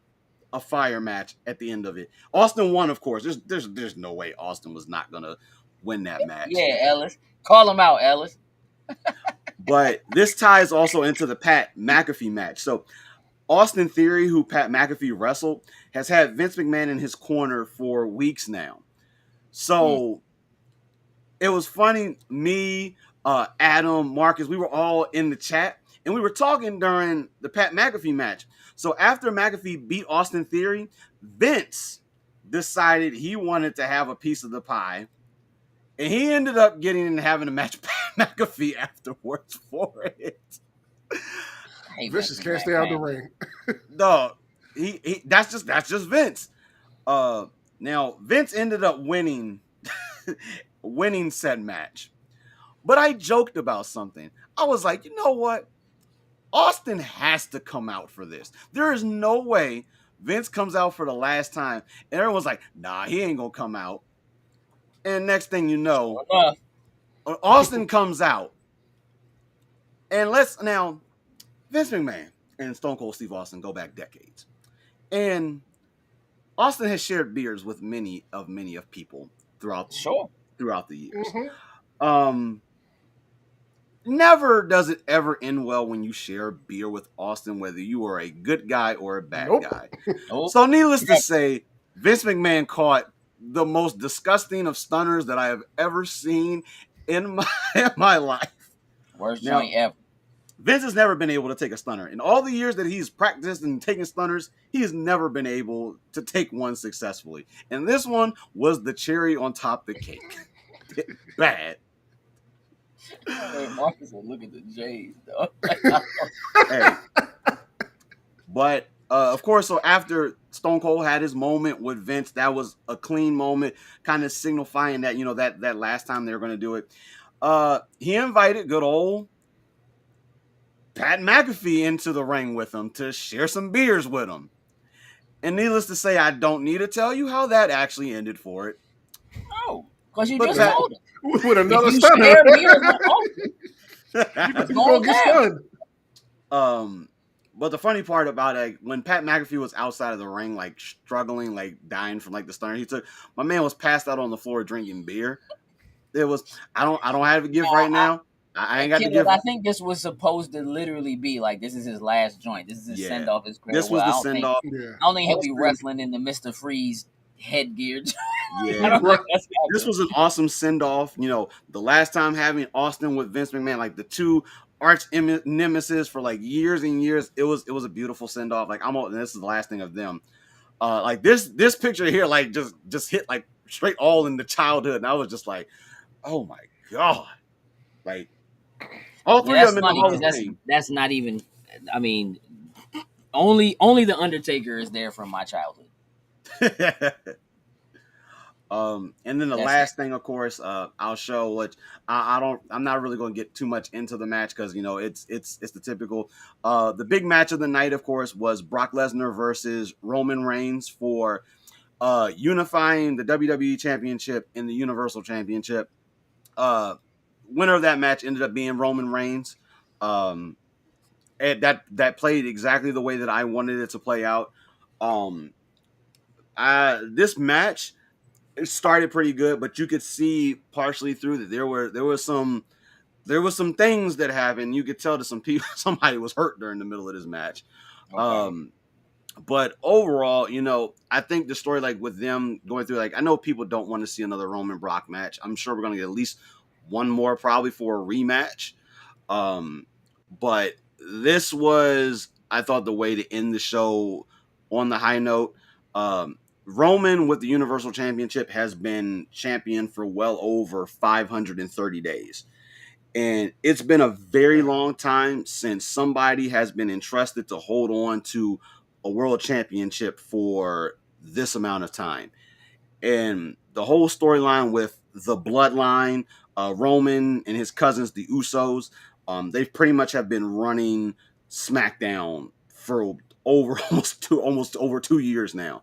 a fire match at the end of it. Austin won, of course. There's no way Austin was not gonna win that match. Yeah, Ellis. Call him out, Ellis. But this ties also into the Pat McAfee match. So Austin Theory, who Pat McAfee wrestled, has had Vince McMahon in his corner for weeks now. So it was funny. Me, Adam, Marcus, we were all in the chat, and we were talking during the Pat McAfee match. So after McAfee beat Austin Theory, Vince decided he wanted to have a piece of the pie. And he ended up getting and having a match with Pat McAfee afterwards for it. Vicious can't stay out the ring. No, he that's just Vince. Now Vince ended up winning said match. But I joked about something. I was like, you know what? Austin has to come out for this. There is no way Vince comes out for the last time and everyone's like, nah, he ain't gonna come out. And next thing you know, Austin comes out. And now Vince McMahon and Stone Cold Steve Austin go back decades. And Austin has shared beers with many of people throughout the years. Mm-hmm. Never does it ever end well when you share beer with Austin, whether you are a good guy or a bad guy. So needless to say, Vince McMahon caught the most disgusting of stunners that I have ever seen in my life. Worst joint ever. Vince has never been able to take a stunner. In all the years that he's practiced and taken stunners, he has never been able to take one successfully. And this one was the cherry on top of the cake. Bad. Marcus said, look at the J's, though. Hey. But, of course, so after Stone Cold had his moment with Vince, that was a clean moment, kind of signifying that, you know, that last time they were going to do it. He invited good old Pat McAfee into the ring with him to share some beers with him. And needless to say, I don't need to tell you how that actually ended for it. Oh, because you just told him. With another stunner. You gonna get stunned. But the funny part about it, when Pat McAfee was outside of the ring, like struggling, like dying from like the stunner he took, my man was passed out on the floor drinking beer. It was I don't have a gift right now. I ain't got the gift. I think this was supposed to literally be like this is his last joint. This is his send off. His this was the send off. I don't think he'll be wrestling in the Mr. Freeze headgear. Yeah, this was an awesome send off. You know, the last time having Austin with Vince McMahon, like the two arch nemesis for like years and years, it was a beautiful send off. Like this is the last thing of them. Like this picture here, like just hit like straight all in the childhood, and I was just like, oh my god, like all three of them in the Hall of Fame. That's not even. I mean, only the Undertaker is there from my childhood. And then the last thing, of course, I'll show, which I'm not really going to get too much into the match because, you know, it's the typical. The big match of the night, of course, was Brock Lesnar versus Roman Reigns for unifying the WWE Championship and the Universal Championship. Winner of that match ended up being Roman Reigns. And that played exactly the way that I wanted it to play out. This match, it started pretty good, but you could see partially through that there was some things that happened. You could tell that somebody was hurt during the middle of this match. Okay. But overall, you know, I think the story, like with them going through, like I know people don't want to see another Roman Brock match. I'm sure we're going to get at least one more probably for a rematch. But this was, I thought, the way to end the show on the high note. Roman with the Universal Championship has been champion for well over 530 days. And it's been a very long time since somebody has been entrusted to hold on to a world championship for this amount of time. And the whole storyline with the bloodline, Roman and his cousins, the Usos, they've pretty much have been running SmackDown for almost over 2 years now.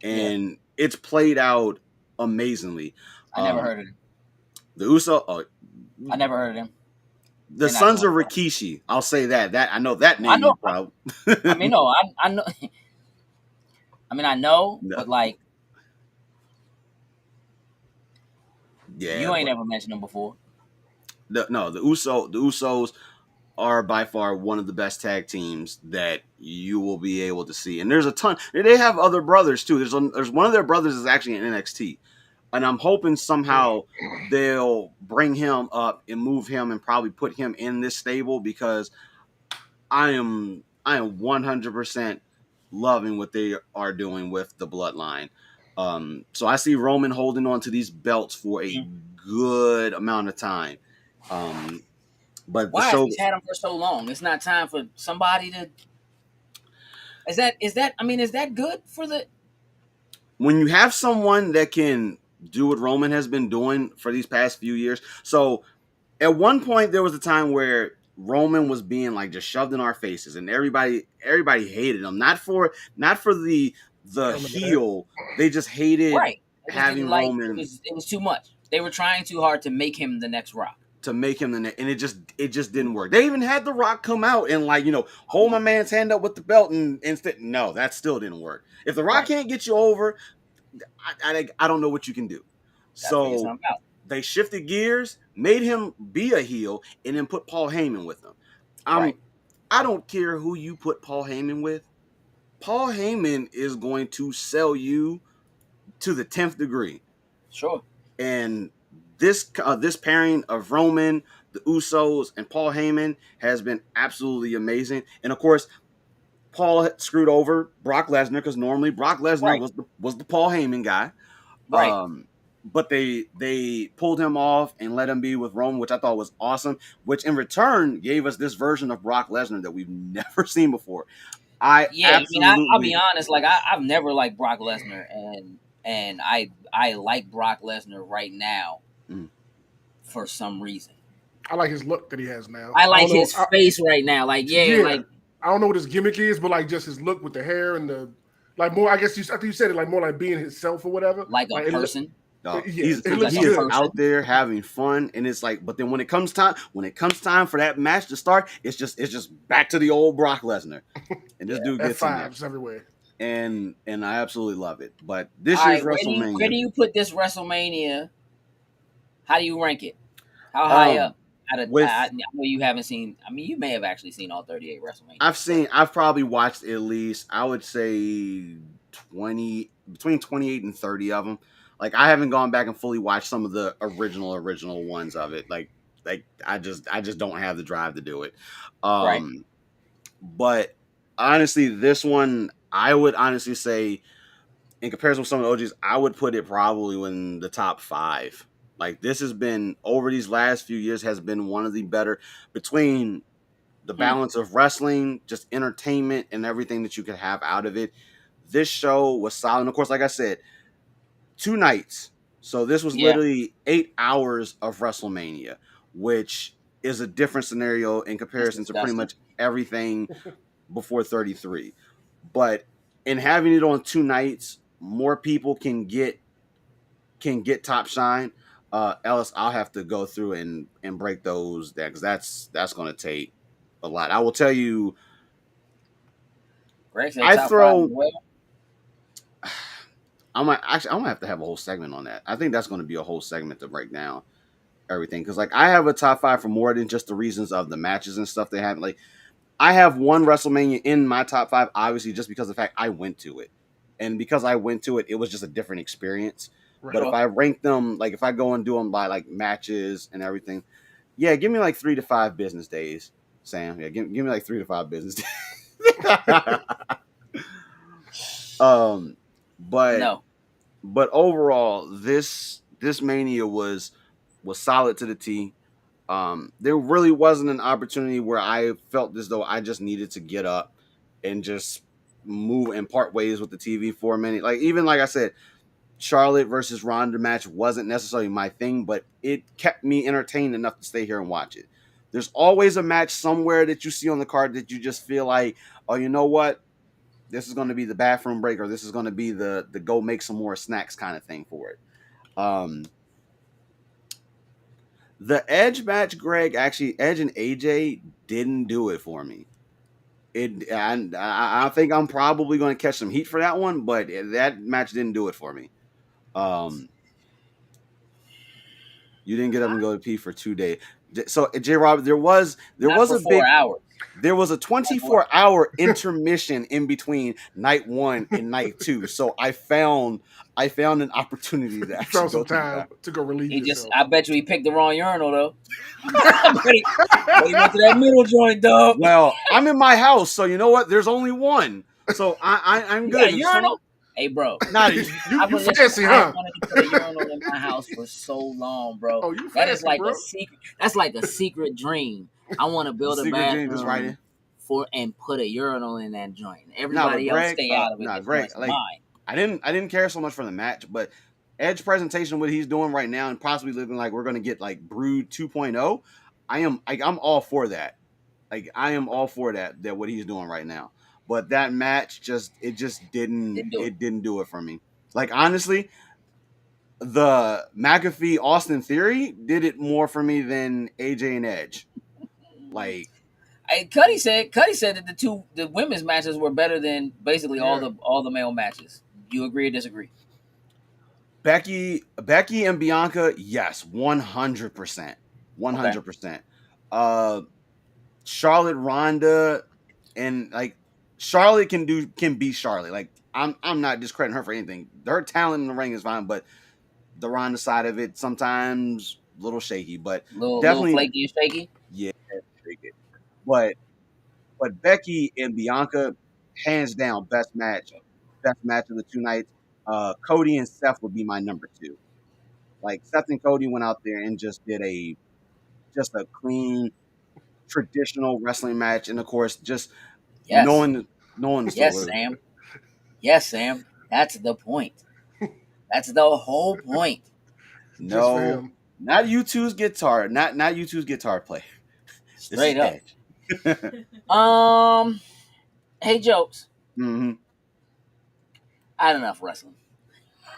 And it's played out amazingly. I never heard of him. The Uso. I never heard of him. The sons of Rikishi. I'll say that. That I know that name. I know. Probably. I mean, no, I know. I mean, I know, but like, you ain't ever mentioned them before. The Usos are by far one of the best tag teams that you will be able to see. And there's a ton. They have other brothers too. There's one of their brothers is actually in NXT. And I'm hoping somehow they'll bring him up and move him and probably put him in this stable because I am 100% loving what they are doing with the bloodline. So I see Roman holding on to these belts for a good amount of time. But the Why? If show, he's had them for so long, it's not time for somebody to. Is that? I mean, is that good for the? when you have someone that can do what Roman has been doing for these past few years. So at one point there was a time where Roman was being like just shoved in our faces, and everybody hated him. Not for the heel. They just hated Right. They just didn't having like Roman it was too much. They were trying too hard to make him the next Rock. to make him and it just didn't work. They even had The Rock come out and like hold my man's hand up with the belt, and instead no, that still didn't work. If The Rock can't get you over, I don't know what you can do. So they shifted gears, made him be a heel, and then put Paul Heyman with him. I don't care who you put Paul Heyman with. Paul Heyman is going to sell you to the 10th degree. Sure. And this pairing of Roman, the Usos, and Paul Heyman has been absolutely amazing. And of course, Paul screwed over Brock Lesnar because normally Brock Lesnar was the Paul Heyman guy. Right. But they pulled him off and let him be with Roman, which I thought was awesome, which in return gave us this version of Brock Lesnar that we've never seen before. I'll be honest, like I've never liked Brock Lesnar, and I like Brock Lesnar right now for some reason. I like his look that he has now. I like his face right now. Like like I don't know what his gimmick is, but like just his look with the hair and the like more. I guess I think you said it like more like being himself or whatever. Like a person. He is out there having fun, and it's like, but then when it comes time for that match to start, it's just back to the old Brock Lesnar, and this dude gets fives everywhere, and I absolutely love it. But this year's WrestleMania, where do you put this WrestleMania? How do you rank it? How high up? I know you haven't seen. I mean, you may have actually seen all 38 WrestleMania. I've probably watched at least, I would say, between 28 and 30 of them. Like, I haven't gone back and fully watched some of the original ones of it. Like I just don't have the drive to do it. But honestly, this one, I would honestly say, in comparison with some of the OGs, I would put it probably in the top 5. Like, this has been, over these last few years, has been one of the better, between the balance of wrestling, just entertainment, and everything that you could have out of it. This show was solid. And of course, like I said, 2 nights. So this was literally 8 hours of WrestleMania, which is a different scenario in comparison to pretty much everything before 33. But in having it on 2 nights, more people can get top shine. Ellis, I'll have to go through and break those down, because that's going to take a lot. I will tell you, I'm gonna have to have a whole segment on that. I think that's going to be a whole segment to break down everything, because like I have a top 5 for more than just the reasons of the matches and stuff they have. Like, I have one WrestleMania in my top 5, obviously just because of the fact I went to it, and because I went to it, it was just a different experience. Right. But if I rank them, like if I go and do them by like matches and everything, give me like 3 to 5 business days, Sam. Yeah, give me like 3 to 5 business days. But overall, this Mania was solid to the T. There really wasn't an opportunity where I felt as though I just needed to get up and just move and part ways with the TV for a minute. Like, even like I said, Charlotte versus Ronda match wasn't necessarily my thing, but it kept me entertained enough to stay here and watch it. There's always a match somewhere that you see on the card that you just feel like, oh, you know what? This is going to be the bathroom break, or this is going to be the go make some more snacks kind of thing for it. The Edge match, Greg, actually, Edge and AJ didn't do it for me. I think I'm probably going to catch some heat for that one, but that match didn't do it for me. You didn't get up and go to pee for 2 days. So, J. Rob, there was a 4 hours. There was a 24-hour intermission in between night 1 and night 2. So I found an opportunity to actually some time to go relieve yourself. I bet you he picked the wrong urinal though. But he went to that middle joint, dog. Well, I'm in my house, so you know what? There's only one, so I'm good. Urinal? Hey, bro. Not you I've been listening. fancy, I huh? wanted to put a urinal in my house for so long, bro. Oh, you That is fancy, like a bro. secret. That's like a secret dream. I want to the build a secret dream, just right bathroom in. and put a urinal in that joint. Nah, but Everybody else Greg, stay out of it. This Greg, joint's like mine. I didn't care so much for the match, but Edge presentation, what he's doing right now, and possibly looking like we're gonna get like Brood 2.0. I'm all for that. Like I am all for that what he's doing right now. But that match just didn't Didn't do it. it didn't do it for me. Like honestly, the McAfee Austin Theory did it more for me than AJ and Edge. Like Hey, Cuddy said that the women's matches were better than basically Yeah. all the male matches. Do you agree or disagree? Becky and Bianca, yes, 100%. Okay. 100%. Uh Charlotte Ronda and like Charlotte can be Charlotte. Like I'm not discrediting her for anything. Her talent in the ring is fine, but the Ronda side of it sometimes a little shaky, but Little definitely flaky and shaky. yeah, shaky. But Becky and Bianca, hands down, best match of the two nights. Cody and Seth would be my number two. Like Seth and Cody went out there and just did a clean traditional wrestling match, and of course, just Yes. knowing the Yes, story. Sam. Yes, Sam. That's the point. That's the whole point. Just for No, him. not U2's guitar, not U2's guitar play. This is Straight up. Edge. Hey, jokes. hmm I had enough wrestling.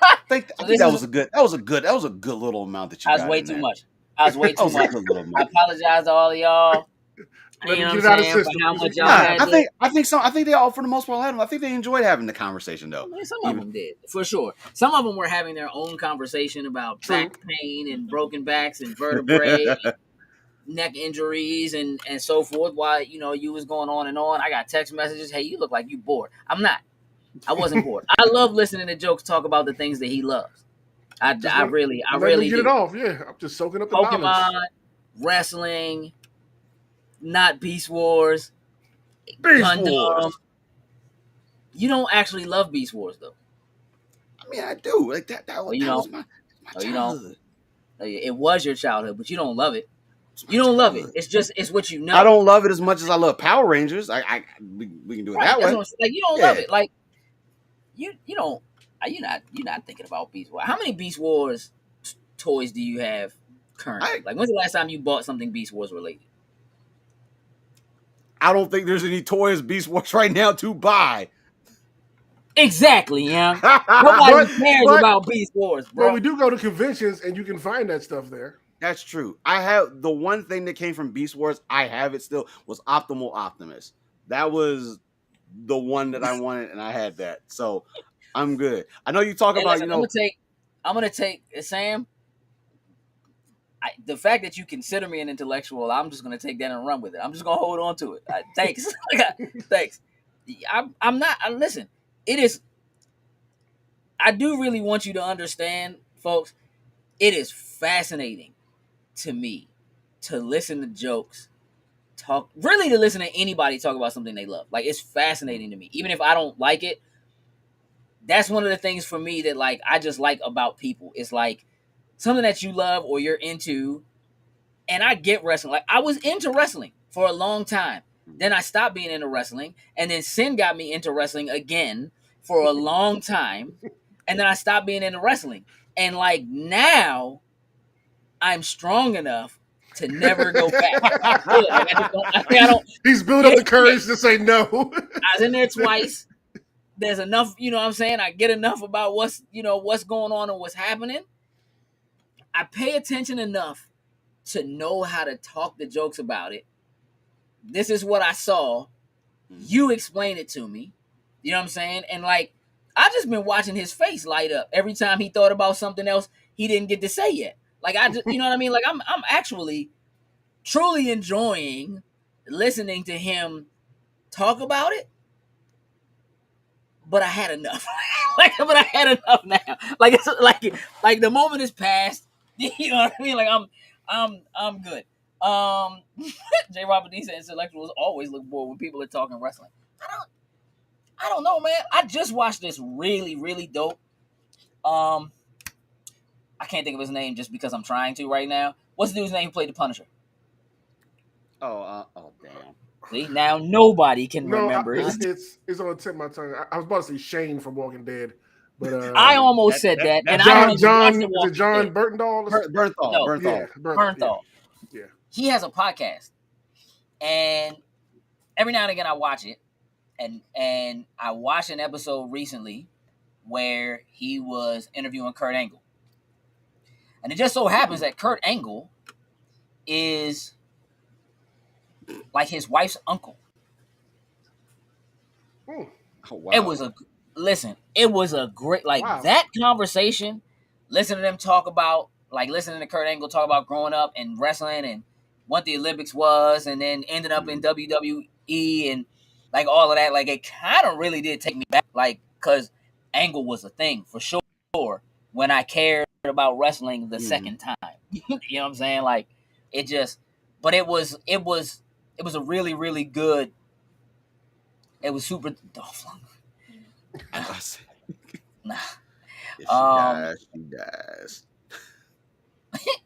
I So think this is that was a good little amount that you I was got way in too there. much. I was way That too was a much. good little I amount. apologize to all of y'all. Let You him know get what it I'm out of saying? For system. how He much said, y'all Nah, had to. I think they all for the most part had them. I think they enjoyed having the conversation though. I mean, some of Even them did, for sure. Some of them were having their own conversation about True. back pain and broken backs and vertebrae, neck injuries, and so forth. While you was going on and on, I got text messages. Hey, you look like you bored. I'm not. I wasn't bored. I love listening to jokes talk about the things that he loves. I Let him really get it do. off. Yeah, I'm just soaking up the knowledge. Pokemon, wrestling, not Beast Wars, Beast Gundam. Wars. You don't actually love Beast Wars though. I mean, I do like that. Or you That don't. was my Or you don't. childhood. It was your childhood, but you don't love it. It's my You don't love it. childhood. It's what you I know. don't love it as much as I love Power Rangers. We can do it Right. that That's way. what I'm saying. Like you don't love Yeah, it. Like you don't. You're not thinking about Beast Wars. How many Beast Wars toys do you have currently? I Like when's the last time you bought something Beast Wars related? I don't think there's any toys Beast Wars right now to buy. Exactly, yeah. But Nobody cares but about Beast Wars, but bro. we do go to conventions and you can find that stuff there. That's true. I have the one thing that came from Beast Wars. I have it still was Optimal Optimus. That was the one that I wanted, and I had that. So I'm good. I know you talk Hey, about listen, I'm gonna take Sam. The fact that you consider me an intellectual, I'm just gonna take that and run with it. I'm just gonna hold on to it. Thanks, thanks. I'm not. Listen, it is. I do really want you to understand, folks. It is fascinating to me to listen to jokes, really to listen to anybody talk about something they love. Like it's fascinating to me, even if I don't like it. That's one of the things for me that like I just like about people. It's like something that you love or you're into. And I get wrestling. Like I was into wrestling for a long time. Then I stopped being into wrestling, and then Sin got me into wrestling again for a long time, and then I stopped being into wrestling. And like now, I'm strong enough to never go back. I feel it. Like I just don't. I don't. He's built up Yeah, the courage to say no. I was in there twice. There's enough. You know what I'm saying? I get enough about what's going on and what's happening. I pay attention enough to know how to talk the jokes about it. This is what I saw. You explain it to me. You know what I'm saying? And like, I just been watching his face light up every time he thought about something else he didn't get to say yet. Like I just, you know what I mean? Like I'm actually truly enjoying listening to him talk about it. But I had enough. But I had enough now. Like it's like the moment is past. You know what I mean? Like I'm good. J. Robert D said intellectuals always look bored when people are talking wrestling. I don't know, man. I just watched this really, really dope. I can't think of his name just because I'm trying to right now. What's the dude's name who played the Punisher? Oh, damn. See, now nobody can No, remember his name. it's on the tip of my tongue. I was about to say Shane from Walking Dead, but I almost said that, and I don't even watch the is it Walking John Dead. Bernthal? No, Bernthal. Bernthal. Yeah. He has a podcast, and every now and again I watch it, and I watched an episode recently where he was interviewing Kurt Angle, and it just so happens that Kurt Angle is like his wife's uncle. Hmm. Oh, wow. It was it was a great that conversation. Listen to them talk about listening to Kurt Angle talk about growing up and wrestling and what the Olympics was, and then ended up in WWE and like all of that. Like it kind of really did take me back, like because Angle was a thing for sure when I cared about wrestling the second time. You know what I'm saying? Like it just, but it was a really, really good. It was super. Nah. If she dies.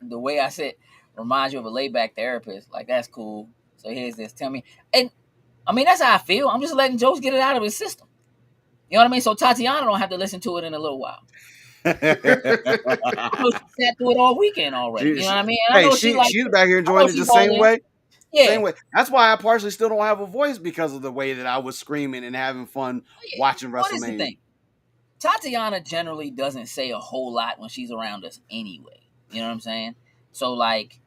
The way I said reminds you of a laid back therapist. Like that's cool. So here's this. Tell me, and I mean that's how I feel. I'm just letting Jokes get it out of his system. You know what I mean? So Tatiana don't have to listen to it in a little while. I know she sat through it all weekend already. You know what I mean? And I know she's back here enjoying it the same way. Yeah. Same way. That's why I partially still don't have a voice because of the way that I was screaming and having fun watching WrestleMania. What is the thing? Tatiana generally doesn't say a whole lot when she's around us anyway. You know what I'm saying? So like,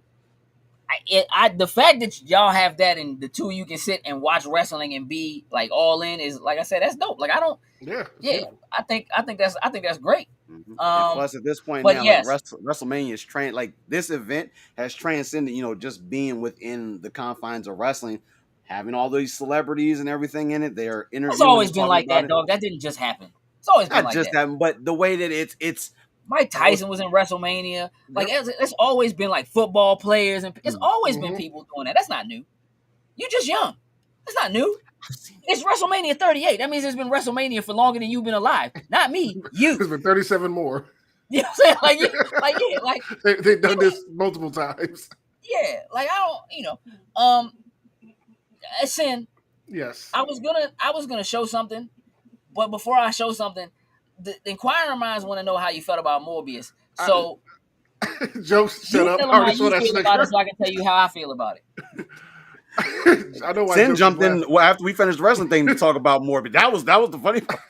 the fact that y'all have that and the two of you can sit and watch wrestling and be like all in is, like I said, that's dope. Like I don't. Yeah. I think that's great. Mm-hmm. And plus, at this point now, yes. Like WrestleMania is like this event has transcended, just being within the confines of wrestling, having all these celebrities and everything in it. They are interviewing. It's always been like that, dog. That didn't just happen. It's always been not just that, but the way that it's. Mike Tyson was in WrestleMania. Like it's always been like football players, and it's always been people doing that. That's not new. You're just young. That's not new. It's WrestleMania 38. That means it's been WrestleMania for longer than you've been alive. Not me. You. There's been 37 more. You know what I'm saying? They've done this multiple times. Yeah, like I don't, Sin. Yes. I was gonna show something, but before I show something, the inquiring minds want to know how you felt about Morbius. So, Jokes, shut up. Tell them how you feel about it, so I can tell you how I feel about it. I know why Sin jumped in after we finished the wrestling thing to talk about Morbid. That was the funny part.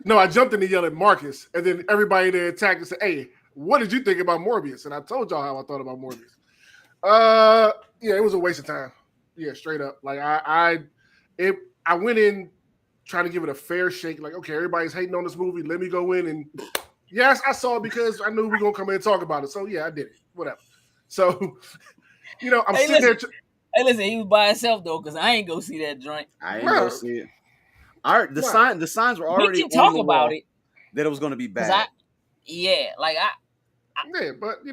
No, I jumped in to yell at Marcus, and then everybody there attacked and said, "Hey, what did you think about Morbius?" And I told y'all how I thought about Morbius. Yeah, it was a waste of time. Yeah, straight up. Like I went in trying to give it a fair shake. Like, okay, everybody's hating on this movie. Let me go in and yes, I saw it because I knew we were gonna come in and talk about it. So yeah, I did it. Whatever. So, I'm sitting there. Hey, listen, he was by himself though, because I ain't go see that joint. I ain't go see it. All right, the signs were already we can talk about it that it was going to be bad. Yeah, but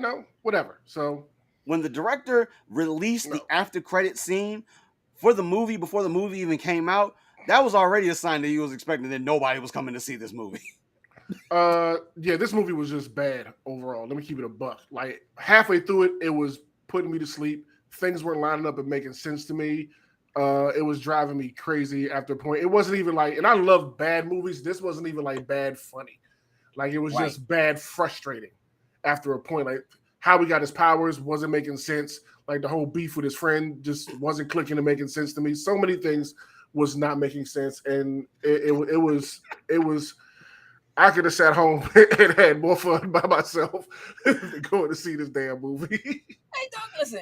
whatever. So when the director released the after credit scene for the movie before the movie even came out, that was already a sign that he was expecting that nobody was coming to see this movie. Yeah, this movie was just bad overall. Let me keep it a buck. Like halfway through it, it was putting me to sleep. Things weren't lining up and making sense to me. It was driving me crazy after a point. It wasn't even like, and I love bad movies. This wasn't even like bad funny. Like it was just bad frustrating after a point. Like how he got his powers wasn't making sense. Like the whole beef with his friend just wasn't clicking and making sense to me. So many things was not making sense. And it was I could have sat home and had more fun by myself than going to see this damn movie. Hey, dog, listen.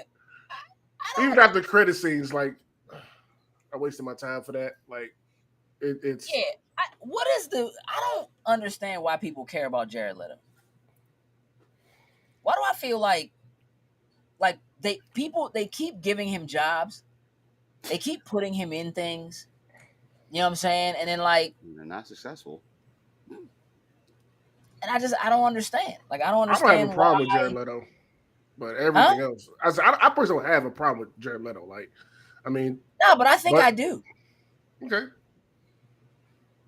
Even after credit scenes, like I wasted my time for that. Like it's I don't understand why people care about Jared Leto. Why do I feel like they keep giving him jobs, they keep putting him in things, you know what I'm saying, and then they're not successful. And I don't understand. Like I don't understand. I don't have a problem with Jared Leto. But everything else, I personally don't have a problem with Jared Leto. Like, I mean, no, but I think I do. Okay.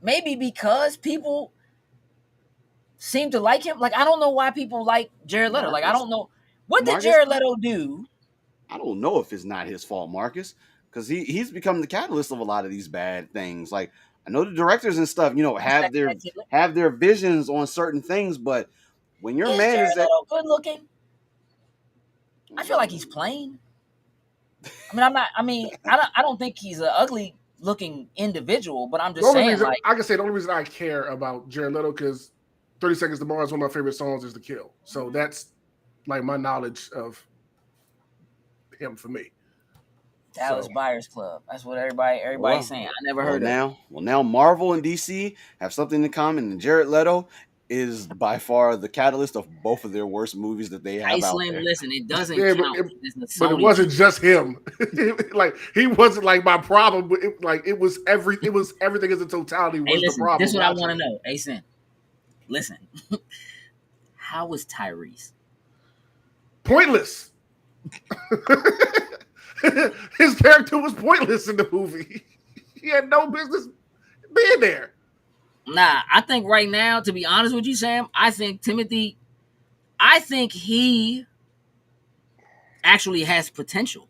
maybe because people seem to like him. Like, I don't know why people like Jared Leto. Like, I don't know. What did Marcus, Jared Leto do? I don't know if it's not his fault, Marcus, because he's become the catalyst of a lot of these bad things. Like, I know the directors and stuff, have their visions on certain things, but when your Is man Jared is that, Leto good looking? I feel like he's plain. I mean, I'm not. I mean, I don't think he's an ugly looking individual, but I'm The just only saying, reason like, I can say the only reason I care about Jared Leto because 30 Seconds to Mars, one of my favorite songs, is The Kill. So that's like my knowledge of him for me. Dallas So Buyers Club. That's what everybody's saying. I never heard of it. now Marvel and DC have something in common, and Jared Leto is by far the catalyst of both of their worst movies that they have out Iceland, there. listen, it doesn't yeah, count. It's the but it Sony wasn't thing. just him. Like he wasn't like my problem. But it was everything as a totality Hey, was the listen, this problem is what I want watching to it. know. Hey, Sin, listen. How was Tyrese? Pointless. His character was pointless in the movie. He had no business being there. Nah, I think right now, to be honest with you, Sam, I think he actually has potential.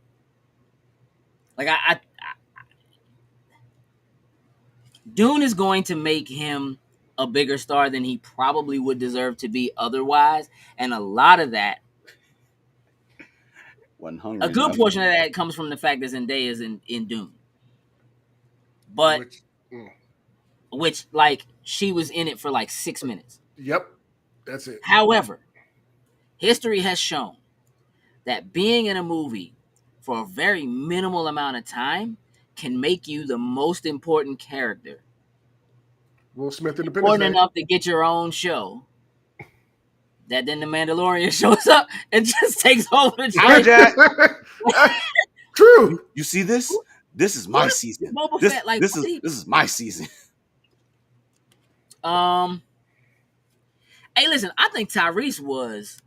Like Dune is going to make him a bigger star than he probably would deserve to be otherwise, and a lot of that, Wasn't a hungry good enough. portion of that, comes from the fact that Zendaya is in Dune. But Which, which, like, she was in it for like 6 minutes. yep, that's it. However, history has shown that being in a movie for a very minimal amount of time can make you the most important character. Will Smith, Independence Important Day. enough to get your own show. That then the Mandalorian shows up and just takes over the Hi, train. Jack. True. You see this? This is my What is season. Boba This Fett like? this is my season. Um. Hey, listen. I think Tyrese was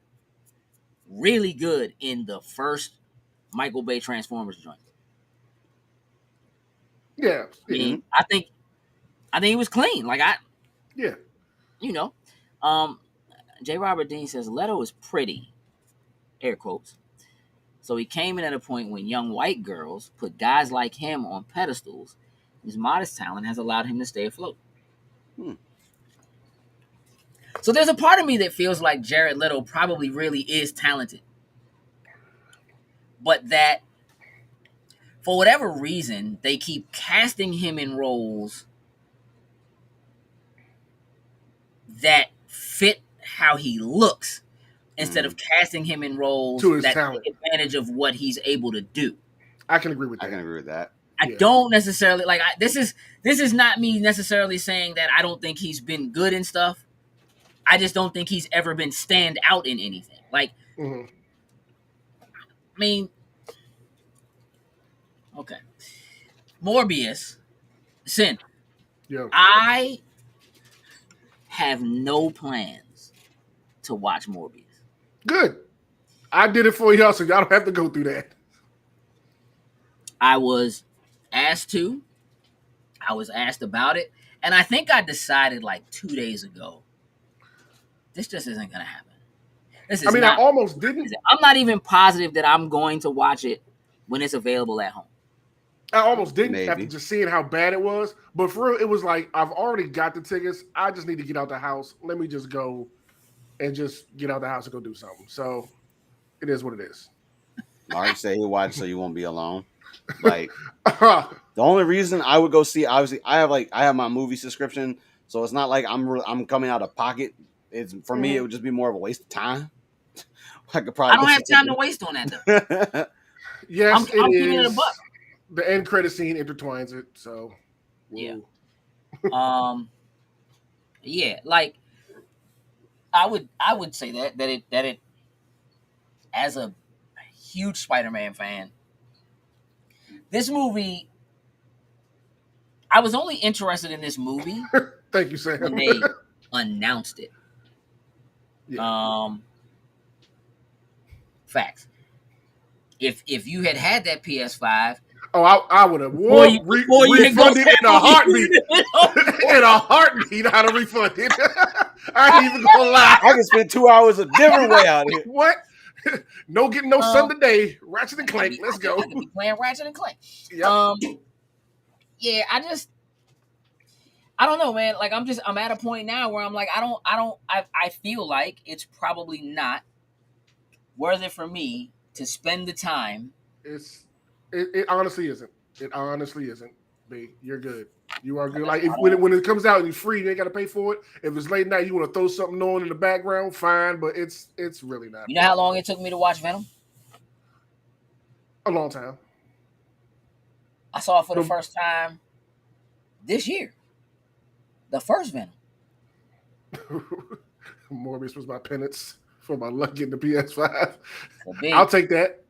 really good in the first Michael Bay Transformers joint. Yeah. I mean, Mhm. I think he was clean. Like Yeah. you know, um, J. Robert Dean says Leto is pretty, air quotes. So he came in at a point when young white girls put guys like him on pedestals. His modest talent has allowed him to stay afloat. Hmm. So there's a part of me that feels like Jared Leto probably really is talented, but that for whatever reason they keep casting him in roles that fit how he looks instead of casting him in roles To his that talent. take advantage of what he's able to do. I can agree with that. I can agree with that. I don't necessarily like. This is not me necessarily saying that I don't think he's been good in stuff. I just don't think he's ever been stand out in anything. Like, Mhm. I mean, okay, Morbius, Sin. Yeah. I have no plans to watch Morbius. Good. I did it for y'all, so y'all don't have to go through that. I was asked to. I was asked about it, and I think I decided like 2 days ago. This just isn't gonna happen. This is I mean, I not. almost didn't. I'm not even positive that I'm going to watch it when it's available at home. I almost didn't after Maybe. just seeing how bad it was. But for real, it was like I've already got the tickets. I just need to get out the house. Let me just go and just get out the house and go do something. So it is what it is. Mark said he watched so you won't be alone. Like the only reason I would go see, obviously, I have my movie subscription, so it's not like I'm coming out of pocket. It's for me, it would just be more of a waste of time. I could probably I don't go have see time to waste on that though. something. Yes, I'm keeping it a is. buck. The end credit scene intertwines it. So Yeah. Yeah, like I would say that it as a huge Spider-Man fan, this movie, I was only interested in this movie Thank you, Sam. when they announced it. Yeah. Facts. If you had that PS5, Oh, I would have before you go refunded in a heartbeat. In a heartbeat, I'd have refunded. I ain't even gonna lie. I can spend 2 hours a different way out here. What? No getting no sun today. Ratchet and Clank. Let's go. I could be playing Ratchet and Clank. Yep. Yeah, I don't know, man. Like I'm at a point now where I'm like, I feel like it's probably not worth it for me to spend the time. It honestly isn't. It honestly isn't. B, you're good. You are good. Like when it comes out and it's free, you ain't got to pay for it. If it's late night, you want to throw something on in the background, fine. But it's really not. You know how long it took me to watch Venom? A long time. I saw it for the first time this year. The first Venom. Morbius was my penance for my luck getting the PS5. I'll take that.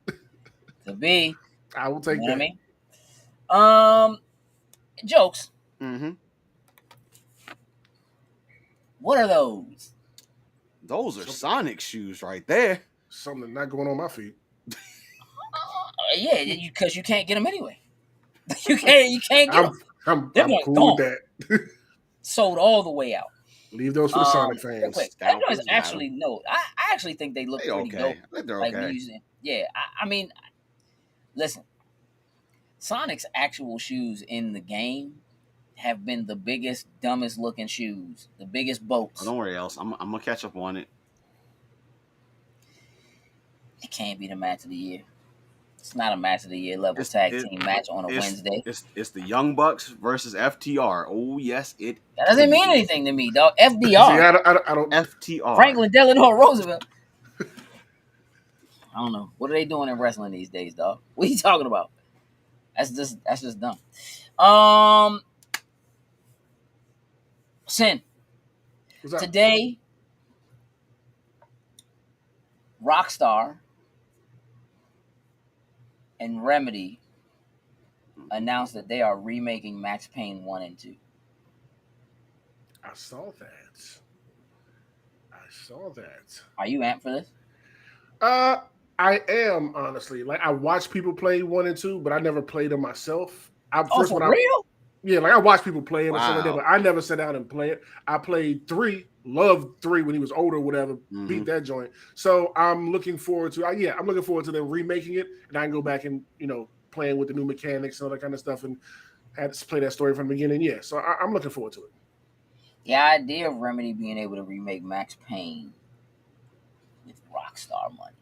Could be. I will take that. What I mean? Jokes. Mm-hmm. What are those? Those are Sonic shoes right there. Something not going on my feet. Yeah, because you can't get them anyway. You can't get them. I'm cool with that. Sold all the way out. Leave those for the Sonic fans. That was actually I actually think they look pretty dope. They're like okay. Music. Yeah, I mean, listen, Sonic's actual shoes in the game have been the biggest, dumbest looking shoes, the biggest boats. Oh, don't worry, else. I'm gonna catch up on it. It can't be the match of the year. It's not a match of the year level tag team match on a Wednesday. It's the Young Bucks versus FTR. Oh yes, it. That doesn't mean anything to me, dog. FDR. See, I don't. FTR. Franklin Delano Roosevelt. I don't know. What are they doing in wrestling these days, dog? What are you talking about? That's just dumb. Sin. Today, Rockstar and Remedy announced that they are remaking Max Payne 1 and 2. I saw that. Are you amped for this? I am, honestly. Like, I watch people play 1 and 2, but I never played them myself. For real? Yeah, like I watch people play it or something like that, Wow. but I never sat down and play it. I played 3, loved 3 when he was older, whatever, beat that joint. So I'm looking forward to I'm looking forward to them remaking it, and I can go back and, playing with the new mechanics and all that kind of stuff and had to play that story from the beginning. Yeah, so I'm looking forward to it. The idea of Remedy being able to remake Max Payne with Rockstar money.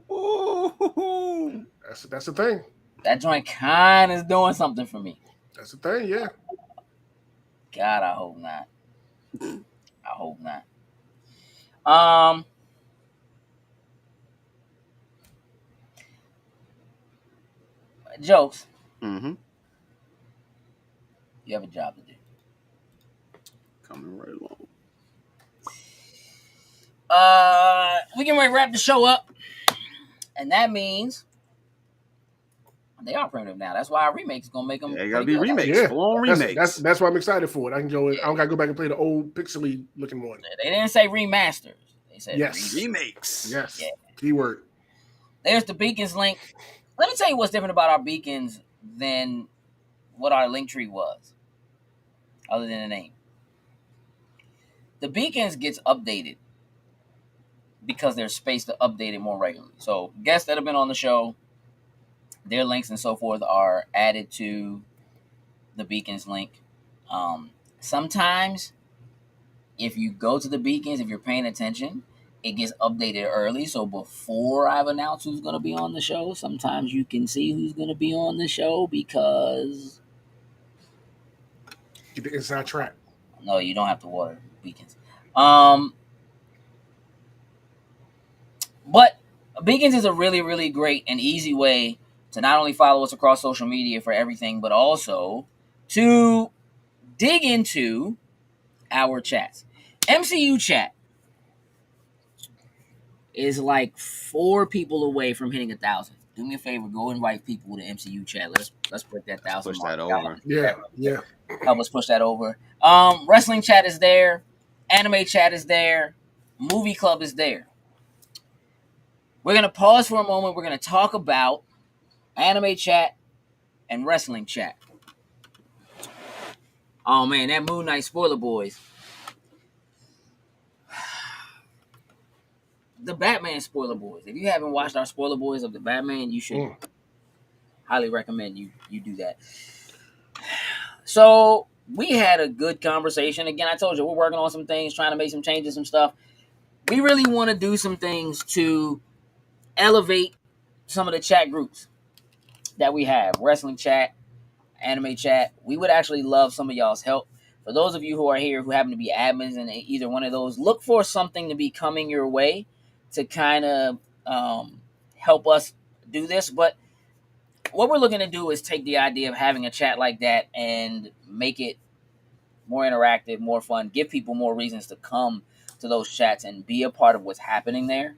Ooh. That's the thing. That joint kind of is doing something for me. That's the thing, yeah. God, I hope not. I hope not. Jokes. Mm-hmm. You have a job to do. Coming right along. We can wrap the show up, and that means they are primitive now. That's why our remakes gonna make them. Yeah, gotta be remakes. Yeah, full remakes. That's why I'm excited for it. I can go. I don't gotta go back and play the old pixely looking one. They didn't say remasters. They said remakes. Yes. Yeah. Keyword. There's the Beacons link. Let me tell you what's different about our Beacons than what our link tree was, other than the name. The Beacons gets updated because there's space to update it more regularly. So guests that have been on the show, their links and so forth are added to the Beacons link. Sometimes, if you go to the Beacons, if you're paying attention, it gets updated early. So before I've announced who's going to be on the show, sometimes you can see who's going to be on the show because... Get the inside track. No, you don't have to water Beacons. But Beacons is a really, really great and easy way to not only follow us across social media for everything, but also to dig into our chats. MCU chat is like 4 people away from hitting 1,000. Do me a favor, go invite people to MCU chat. Let's put that 1,000 Push mark. that over. Yeah. Help us push that over. Wrestling chat is there. Anime chat is there. Movie club is there. We're going to pause for a moment. We're going to talk about anime chat and wrestling chat. Oh man, that Moon Knight spoiler boys. The Batman spoiler boys. If you haven't watched our spoiler boys of the Batman, you should highly recommend you do that. So we had a good conversation. Again, I told you we're working on some things, trying to make some changes, some stuff. We really want to do some things to elevate some of the chat groups that we have. Wrestling chat, anime chat. We would actually love some of y'all's help. For those of you who are here who happen to be admins in either one of those, look for something to be coming your way to kind of help us do this. But what we're looking to do is take the idea of having a chat like that and make it more interactive, more fun, give people more reasons to come to those chats and be a part of what's happening there.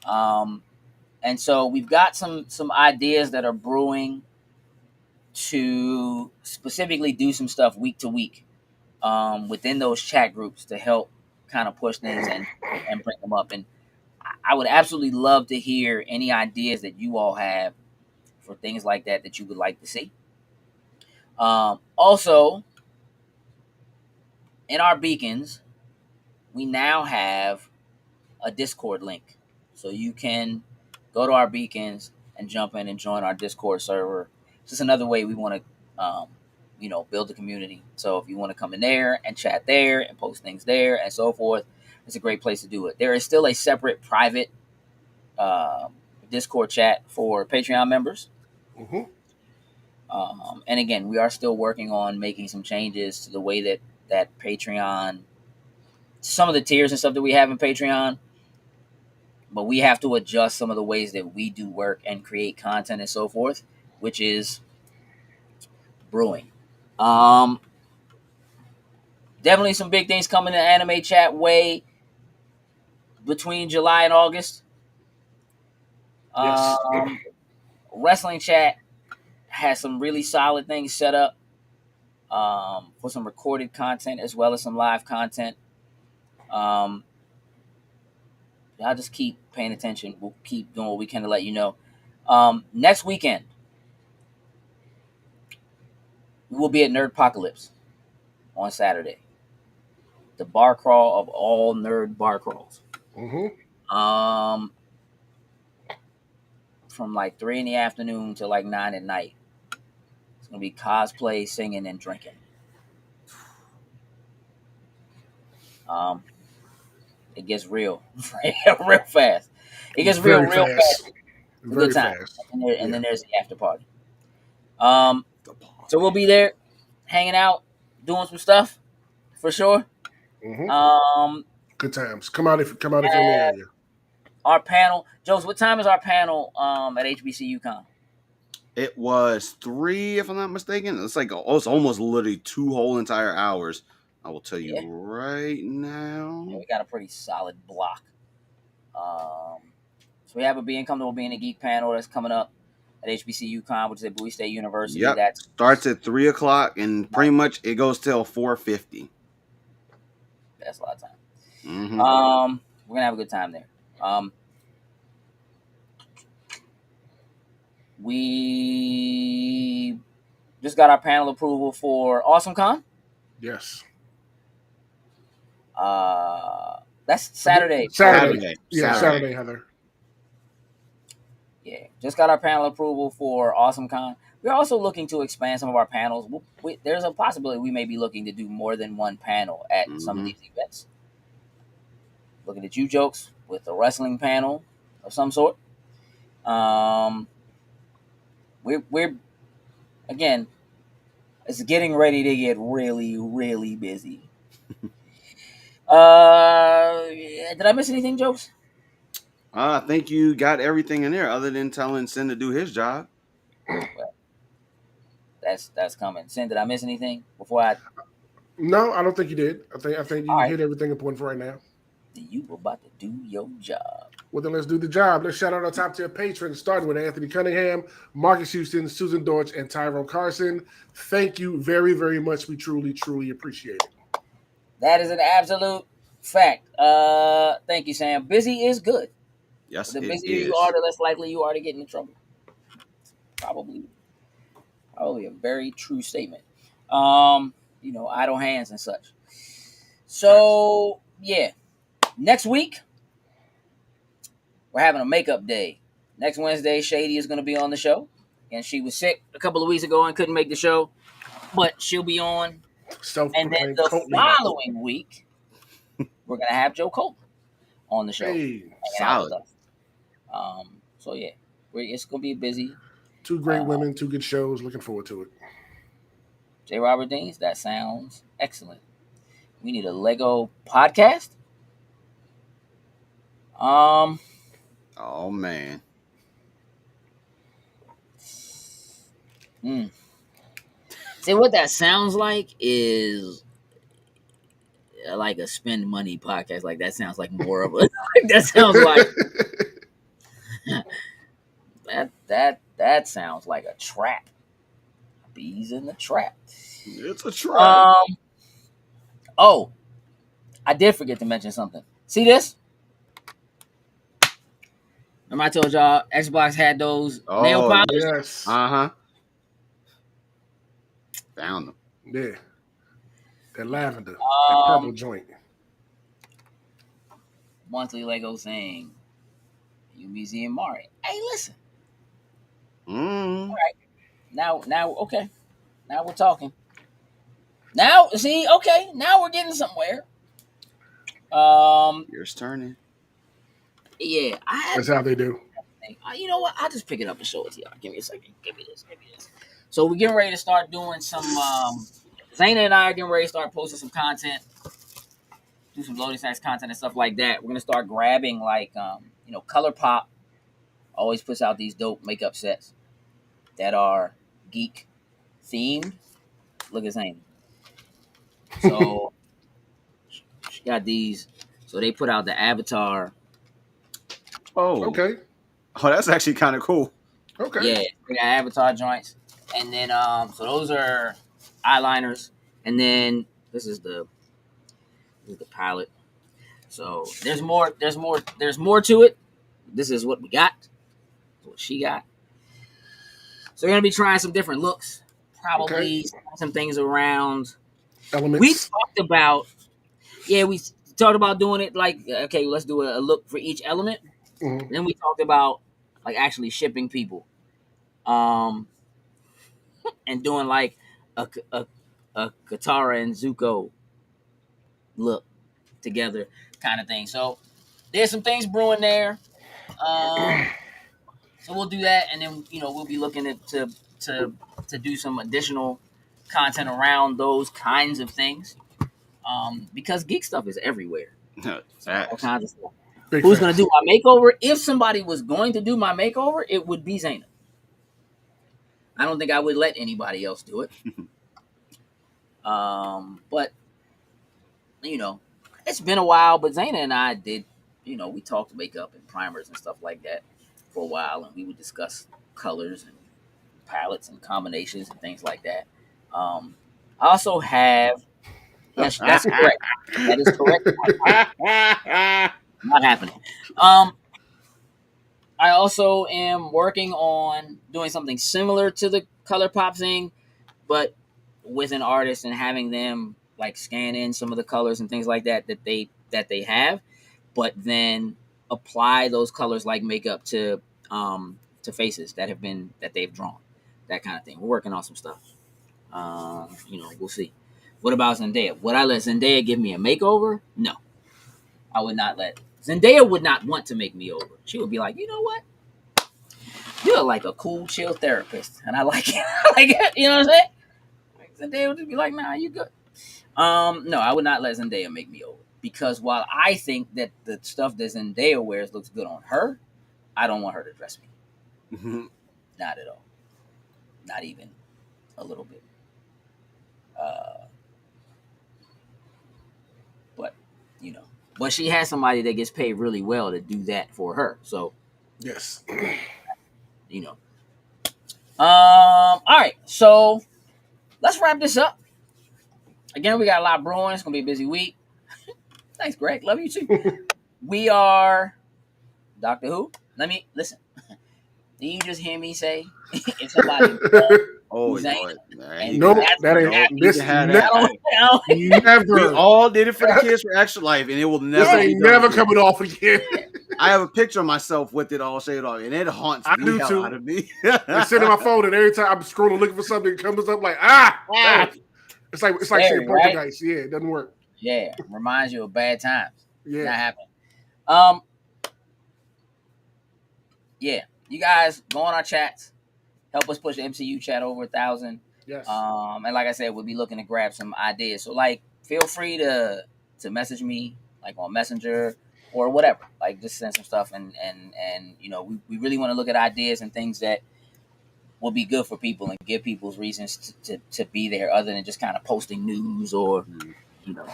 And so we've got some ideas that are brewing to specifically do some stuff week to week within those chat groups to help kind of push things and bring them up. And I would absolutely love to hear any ideas that you all have for things like that you would like to see. Also, in our beacons, we now have a Discord link. So you can go to our beacons and jump in and join our Discord server. It's just another way we want to, build a community. So if you want to come in there and chat there and post things there and so forth, it's a great place to do it. There is still a separate private Discord chat for Patreon members. Mm-hmm. And again, we are still working on making some changes to the way that Patreon, some of the tiers and stuff that we have in Patreon, but we have to adjust some of the ways that we do work and create content and so forth, which is brewing. Definitely some big things coming in the anime chat way between July and August. Yes. Wrestling chat has some really solid things set up for some recorded content as well as some live content. Y'all just keep paying attention. We'll keep doing what we can to let you know. Next weekend, we will be at Nerdpocalypse on Saturday. The bar crawl of all nerd bar crawls. Mm-hmm. From like 3 in the afternoon to like 9 at night. It's gonna be cosplay, singing, and drinking. It gets real, real fast. It gets real fast. It's a good time. Fast. And then there's the after party. So we'll be there, hanging out, doing some stuff, for sure. Mm-hmm. Good times. Come out if you're in the area. Our panel, Joseph. What time is our panel at HBCU Con? It was 3, if I'm not mistaken. It's almost literally 2 whole entire hours. I will tell you right now. Yeah, we got a pretty solid block. So we have a Being Comfortable Being a Geek panel that's coming up at HBCU Con, which is at Bowie State University. Yep. That starts at 3 o'clock and pretty much it goes till 4:50. That's a lot of time. Mm-hmm. We're gonna have a good time there. We just got our panel approval for Awesome Con. Yes. That's Saturday. Yeah, Saturday, Heather. Yeah, just got our panel approval for Awesome Con. We're also looking to expand some of our panels. There's a possibility we may be looking to do more than one panel at some of these events. Looking at you, Jokes, with a wrestling panel of some sort. We're again, it's getting ready to get really, really busy. Did I miss anything, Jokes? I think you got everything in there other than telling Sin to do his job. Well, that's coming. Sin, did I miss anything before I? No, I don't think you did. I think you hit everything important for right now. You were about to do your job. Well, then let's do the job. Let's shout out our top tier patrons, starting with Anthony Cunningham, Marcus Houston, Susan Dortch, and Tyrone Carson. Thank you very, very much. We truly, truly appreciate it. That is an absolute fact. Thank you, Sam. Busy is good. Yes, the busier you are, the less likely you are to get into trouble. Probably Probably a very true statement. Idle hands and such. So yeah, next week we're having a makeup day. Next Wednesday, Shady is going to be on the show, and she was sick a couple of weeks ago and couldn't make the show, but she'll be on. And then Self-proclaimed the cult leader. following week, we're gonna have Joe Copeland on the show, Hey, hanging out with Solid. us. So yeah, it's gonna be busy. two great women, two good shows. Looking forward to it. J. Robert Deans, that sounds excellent. We need a Lego podcast. Oh man. See what that sounds like is like a spend money podcast. Like that sounds like more of a. That sounds like that sounds like a trap. Bees in the trap. It's a trap. Oh, I did forget to mention something. See this? Remember I told y'all Xbox had those nail polish? Yes. Uh-huh. Found them. Yeah. That lavender. That purple joint. Monthly Lego saying, you Museum Mari. Hey, listen. All right. Now, okay. Now we're talking. Now, see, okay. Now we're getting somewhere. Yours turning. Yeah. That's how they do. You know what? I'll just pick it up and show it to y'all. Give me a second. Give me this. So we're getting ready to start doing some. Zayna and I are getting ready to start posting some content, do some loading snacks content and stuff like that. We're gonna start grabbing Color Pop always puts out these dope makeup sets that are geek themed. Look at Zayna. So she got these. So they put out the Avatar. Oh, okay. Oh, that's actually kind of cool. Okay. Yeah, they got Avatar joints, and then so those are eyeliners, and then this is the palette. So there's more to it. This is what we got. What she got. So we're gonna be trying some different looks. Probably some things around elements. We talked about doing it like, okay, let's do a look for each element. Mm-hmm. Then we talked about like actually shipping people, and doing like a Katara and Zuko look together kind of thing. So there's some things brewing there. So we'll do that, and then we'll be looking at to do some additional content around those kinds of things. Because geek stuff is everywhere. All kinds of stuff. Who's going to do my makeover? If somebody was going to do my makeover, it would be Zayna. I don't think I would let anybody else do it. But it's been a while. But Zayna and I did, we talked makeup and primers and stuff like that for a while, and we would discuss colors and palettes and combinations and things like that. I also have. Yes, that's correct. That is correct. Not happening. I also am working on doing something similar to the Color Pop thing, but with an artist and having them like scan in some of the colors and things like that they have, but then apply those colors like makeup to faces that they've drawn, that kind of thing. We're working on some stuff. We'll see. What about Zendaya? Would I let Zendaya give me a makeover? No, I would not let. Zendaya would not want to make me over. She would be like, you know what? You're like a cool, chill therapist, and I like it. I like it. You know what I'm saying? Zendaya would just be like, nah, you good. No, I would not let Zendaya make me over, because while I think that the stuff that Zendaya wears looks good on her, I don't want her to dress me. Mm-hmm. Not at all. Not even a little bit. But she has somebody that gets paid really well to do that for her. So, yes. All right. So let's wrap this up. Again, we got a lot brewing. It's gonna be a busy week. Thanks, Greg. Love you too. We are Doctor Who. Let me listen. Did you just hear me say if somebody Oh, Zayna, and nope, that's that ain't nope. this. We Never. all did it for the kids for Extra Life, and it will This never be ain't done never again. coming off again. I have a picture of myself with it all shaved off, and it haunts I the do hell too. out of me. It's sitting on my phone, and every time I'm scrolling looking for something, it comes up like no. It's like Scary, saying right? poltergeist. Yeah, it doesn't work. Yeah, reminds you of bad times. Yeah, Not happening. Yeah, you guys go on our chats. Help us push the MCU chat over 1,000. yes. And like I said, we'll be looking to grab some ideas. So like, feel free to message me like on Messenger or whatever. Like, just send some stuff, and you know, we really want to look at ideas and things that will be good for people and give people's reasons to be there, other than just kind of posting news or you know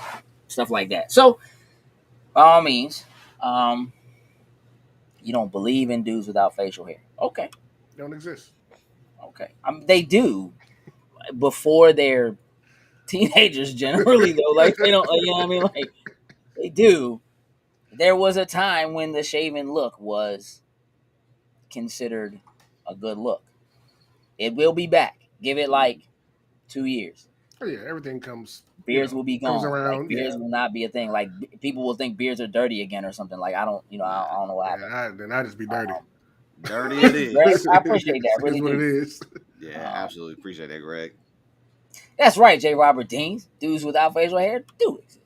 stuff like that. So by all means, you don't believe in dudes without facial hair. Okay. Don't exist. Okay. They do before they're teenagers generally though. Like they don't, you know what I mean? Like they do. There was a time when the shaven look was considered a good look. It will be back. Give it like 2 years. Oh yeah, everything comes. Beards will be comes gone. around. Like beards will not be a thing. Like people will think beards are dirty again or something. Like I don't know what happened. Then I just be dirty. Dirty it is. Greg, I appreciate that. Really That's what do. it is. Yeah, absolutely appreciate that, Greg. That's right, J. Robert Deans. Dudes without facial hair do exist.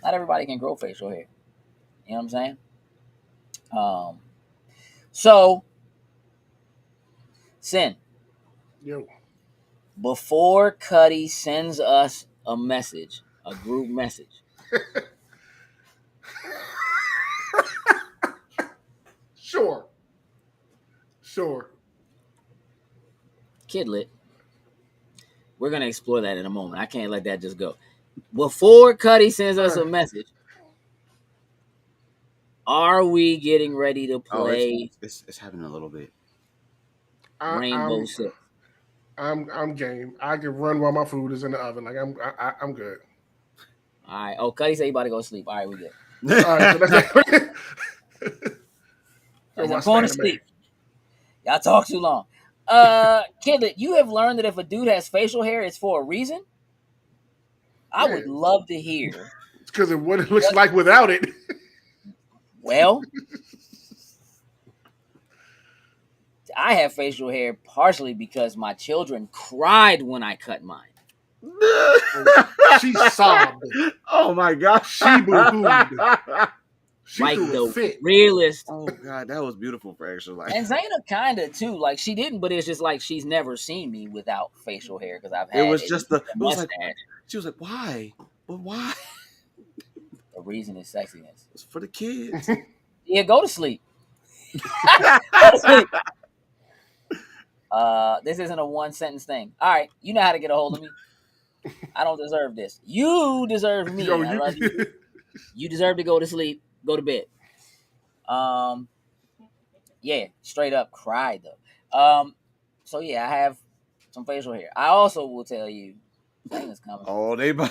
Not everybody can grow facial hair. You know what I'm saying? So, Sin, Yo. before Cuddy sends us a message, a group message, Sure. Kidlit, we're going to explore that in a moment. I can't let that just go. Before Cuddy sends us a message, are we getting ready to play it's happening a little bit. Rainbow Six? I'm game. I can run while my food is in the oven. Like I'm good. All right. Oh, Cuddy said he about to go to sleep. All right, we good. All right, so that's I'm going to sleep. Y'all talk too long. Kidlet, you have learned that if a dude has facial hair, it's for a reason. I would love to hear. It's because of what it looks like without it. Well, I have facial hair partially because my children cried when I cut mine. She sobbed. Oh my gosh. She boo-hooed. She like threw the a fit. realist. Oh god, that was beautiful for Extra Life. And Zaina kinda too. Like she didn't, but it's just like she's never seen me without facial hair because I've had it was just the mustache. She was like, why? But why? The reason is sexiness. It's for the kids. Yeah, go to sleep. Go to sleep. This isn't a one sentence thing. All right, you know how to get a hold of me. I don't deserve this. You deserve me. Yo, you deserve to go to sleep. Go to bed. Yeah, straight up cried though. So yeah, I have some facial hair. I also will tell you, Zaina's coming. Oh, they look.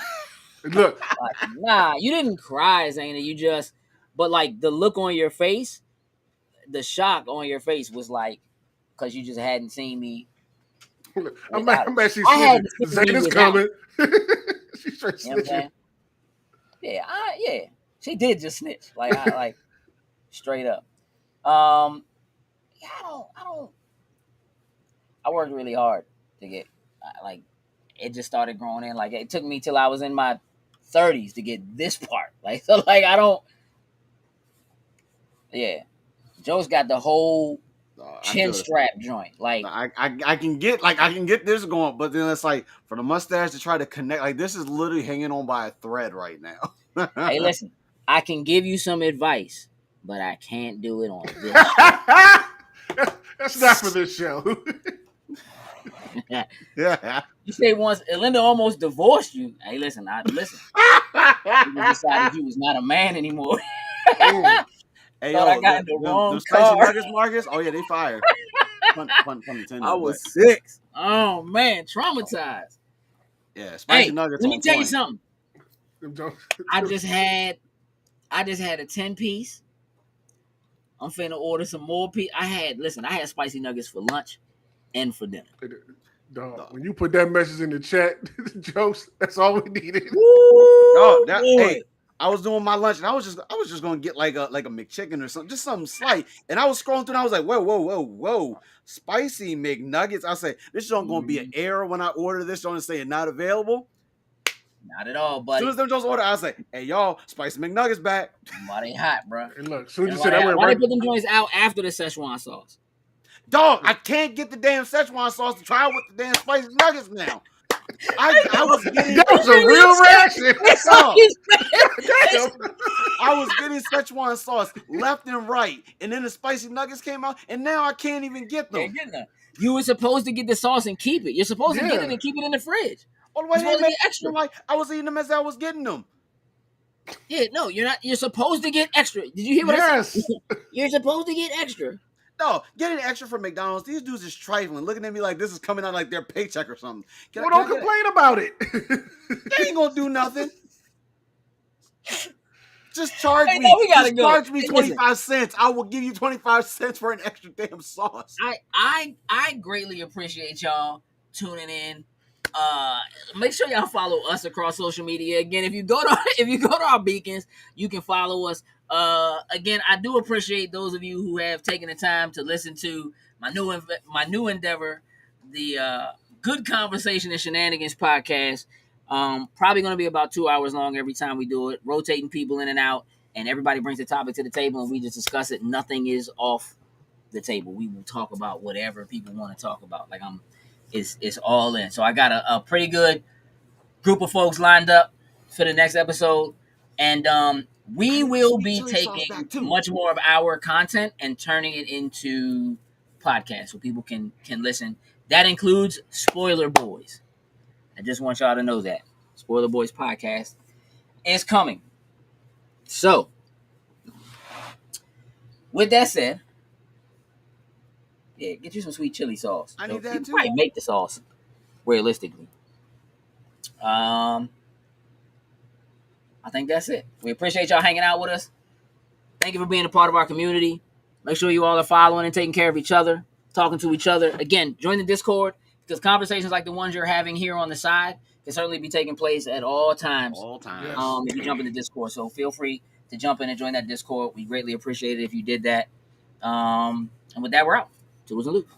Like, nah, you didn't cry, Zaina. You just, but like the look on your face, the shock on your face was like, because you just hadn't seen me. I'm actually snitching. Zaina's coming. She's straight snitching. Yeah, she did just snitch. Like straight up. Yeah, I worked really hard to get like it just started growing in. Like it took me till I was in my 30s to get this part. Like so, like I don't. Yeah, Joe's got the whole chin strap joint. Like I can get this going, but then it's like for the mustache to try to connect. Like this is literally hanging on by a thread right now. Hey, listen, I can give you some advice, but I can't do it on this show. That's not for this show. Yeah. You say once Linda almost divorced you. Hey, listen. You decided you was not a man anymore. Hey, thought I got in the wrong car. Nuggets, Marcus? Oh yeah, they fired. Pun intended. I was 6. Oh man, traumatized. Yeah, spicy nuggets. Let me tell you something. I just had a 10-piece I'm finna order some more pizza. I had spicy nuggets for lunch and for dinner. Dog, when you put that message in the chat, jokes, that's all we needed. Dog, Boy. hey, I was doing my lunch and I was just gonna get like a McChicken or something, just something slight. And I was scrolling through and I was like, whoa, spicy McNuggets. I said, this is gonna be an error when I order this. Gonna say it not available. Not at all, As buddy. soon as them just order, I say, hey y'all, spicy McNuggets back. Why they hot, bro? And look, as soon as you why said that, why they put them joints out after the Szechuan sauce? Dog, I can't get the damn Szechuan sauce to try with the damn spicy nuggets now. I was getting that was a real reaction. I was getting Szechuan sauce left and right, and then the spicy nuggets came out, and now I can't even get them. You were supposed to get the sauce and keep it. You're supposed to get it and keep it in the fridge. Oh, the way they made extra, like I was eating them as I was getting them. Yeah, no, you're not. You're supposed to get extra. Did you hear what I said? You're supposed to get extra. No, getting extra from McDonald's. These dudes is trifling, looking at me like this is coming out like their paycheck or something. Don't complain about it. They ain't gonna do nothing. Just charge me. No, we gotta go. Charge me 25 cents. I will give you 25 cents for an extra damn sauce. I greatly appreciate y'all tuning in. Make sure y'all follow us across social media. Again, if you go to our beacons, you can follow us. Again, I do appreciate those of you who have taken the time to listen to my new endeavor, the Good Conversation and Shenanigans podcast. Probably going to be about 2 hours long every time we do it, rotating people in and out, and everybody brings the topic to the table and we just discuss it. Nothing is off the table. We will talk about whatever people want to talk about. Like it's all in. So I got a pretty good group of folks lined up for the next episode, and we will be taking much more of our content and turning it into podcasts so people can listen. That includes Spoiler Boys. I just want y'all to know that Spoiler Boys podcast is coming. So, with that said, yeah, get you some sweet chili sauce. I need that too. Probably make the sauce realistically. I think that's it. We appreciate y'all hanging out with us. Thank you for being a part of our community. Make sure you all are following and taking care of each other, talking to each other. Again, join the Discord because conversations like the ones you're having here on the side can certainly be taking place at all times. All times. If you jump in the Discord. So feel free to jump in and join that Discord. We greatly appreciate it if you did that. And with that, we're out. Tools and Loops.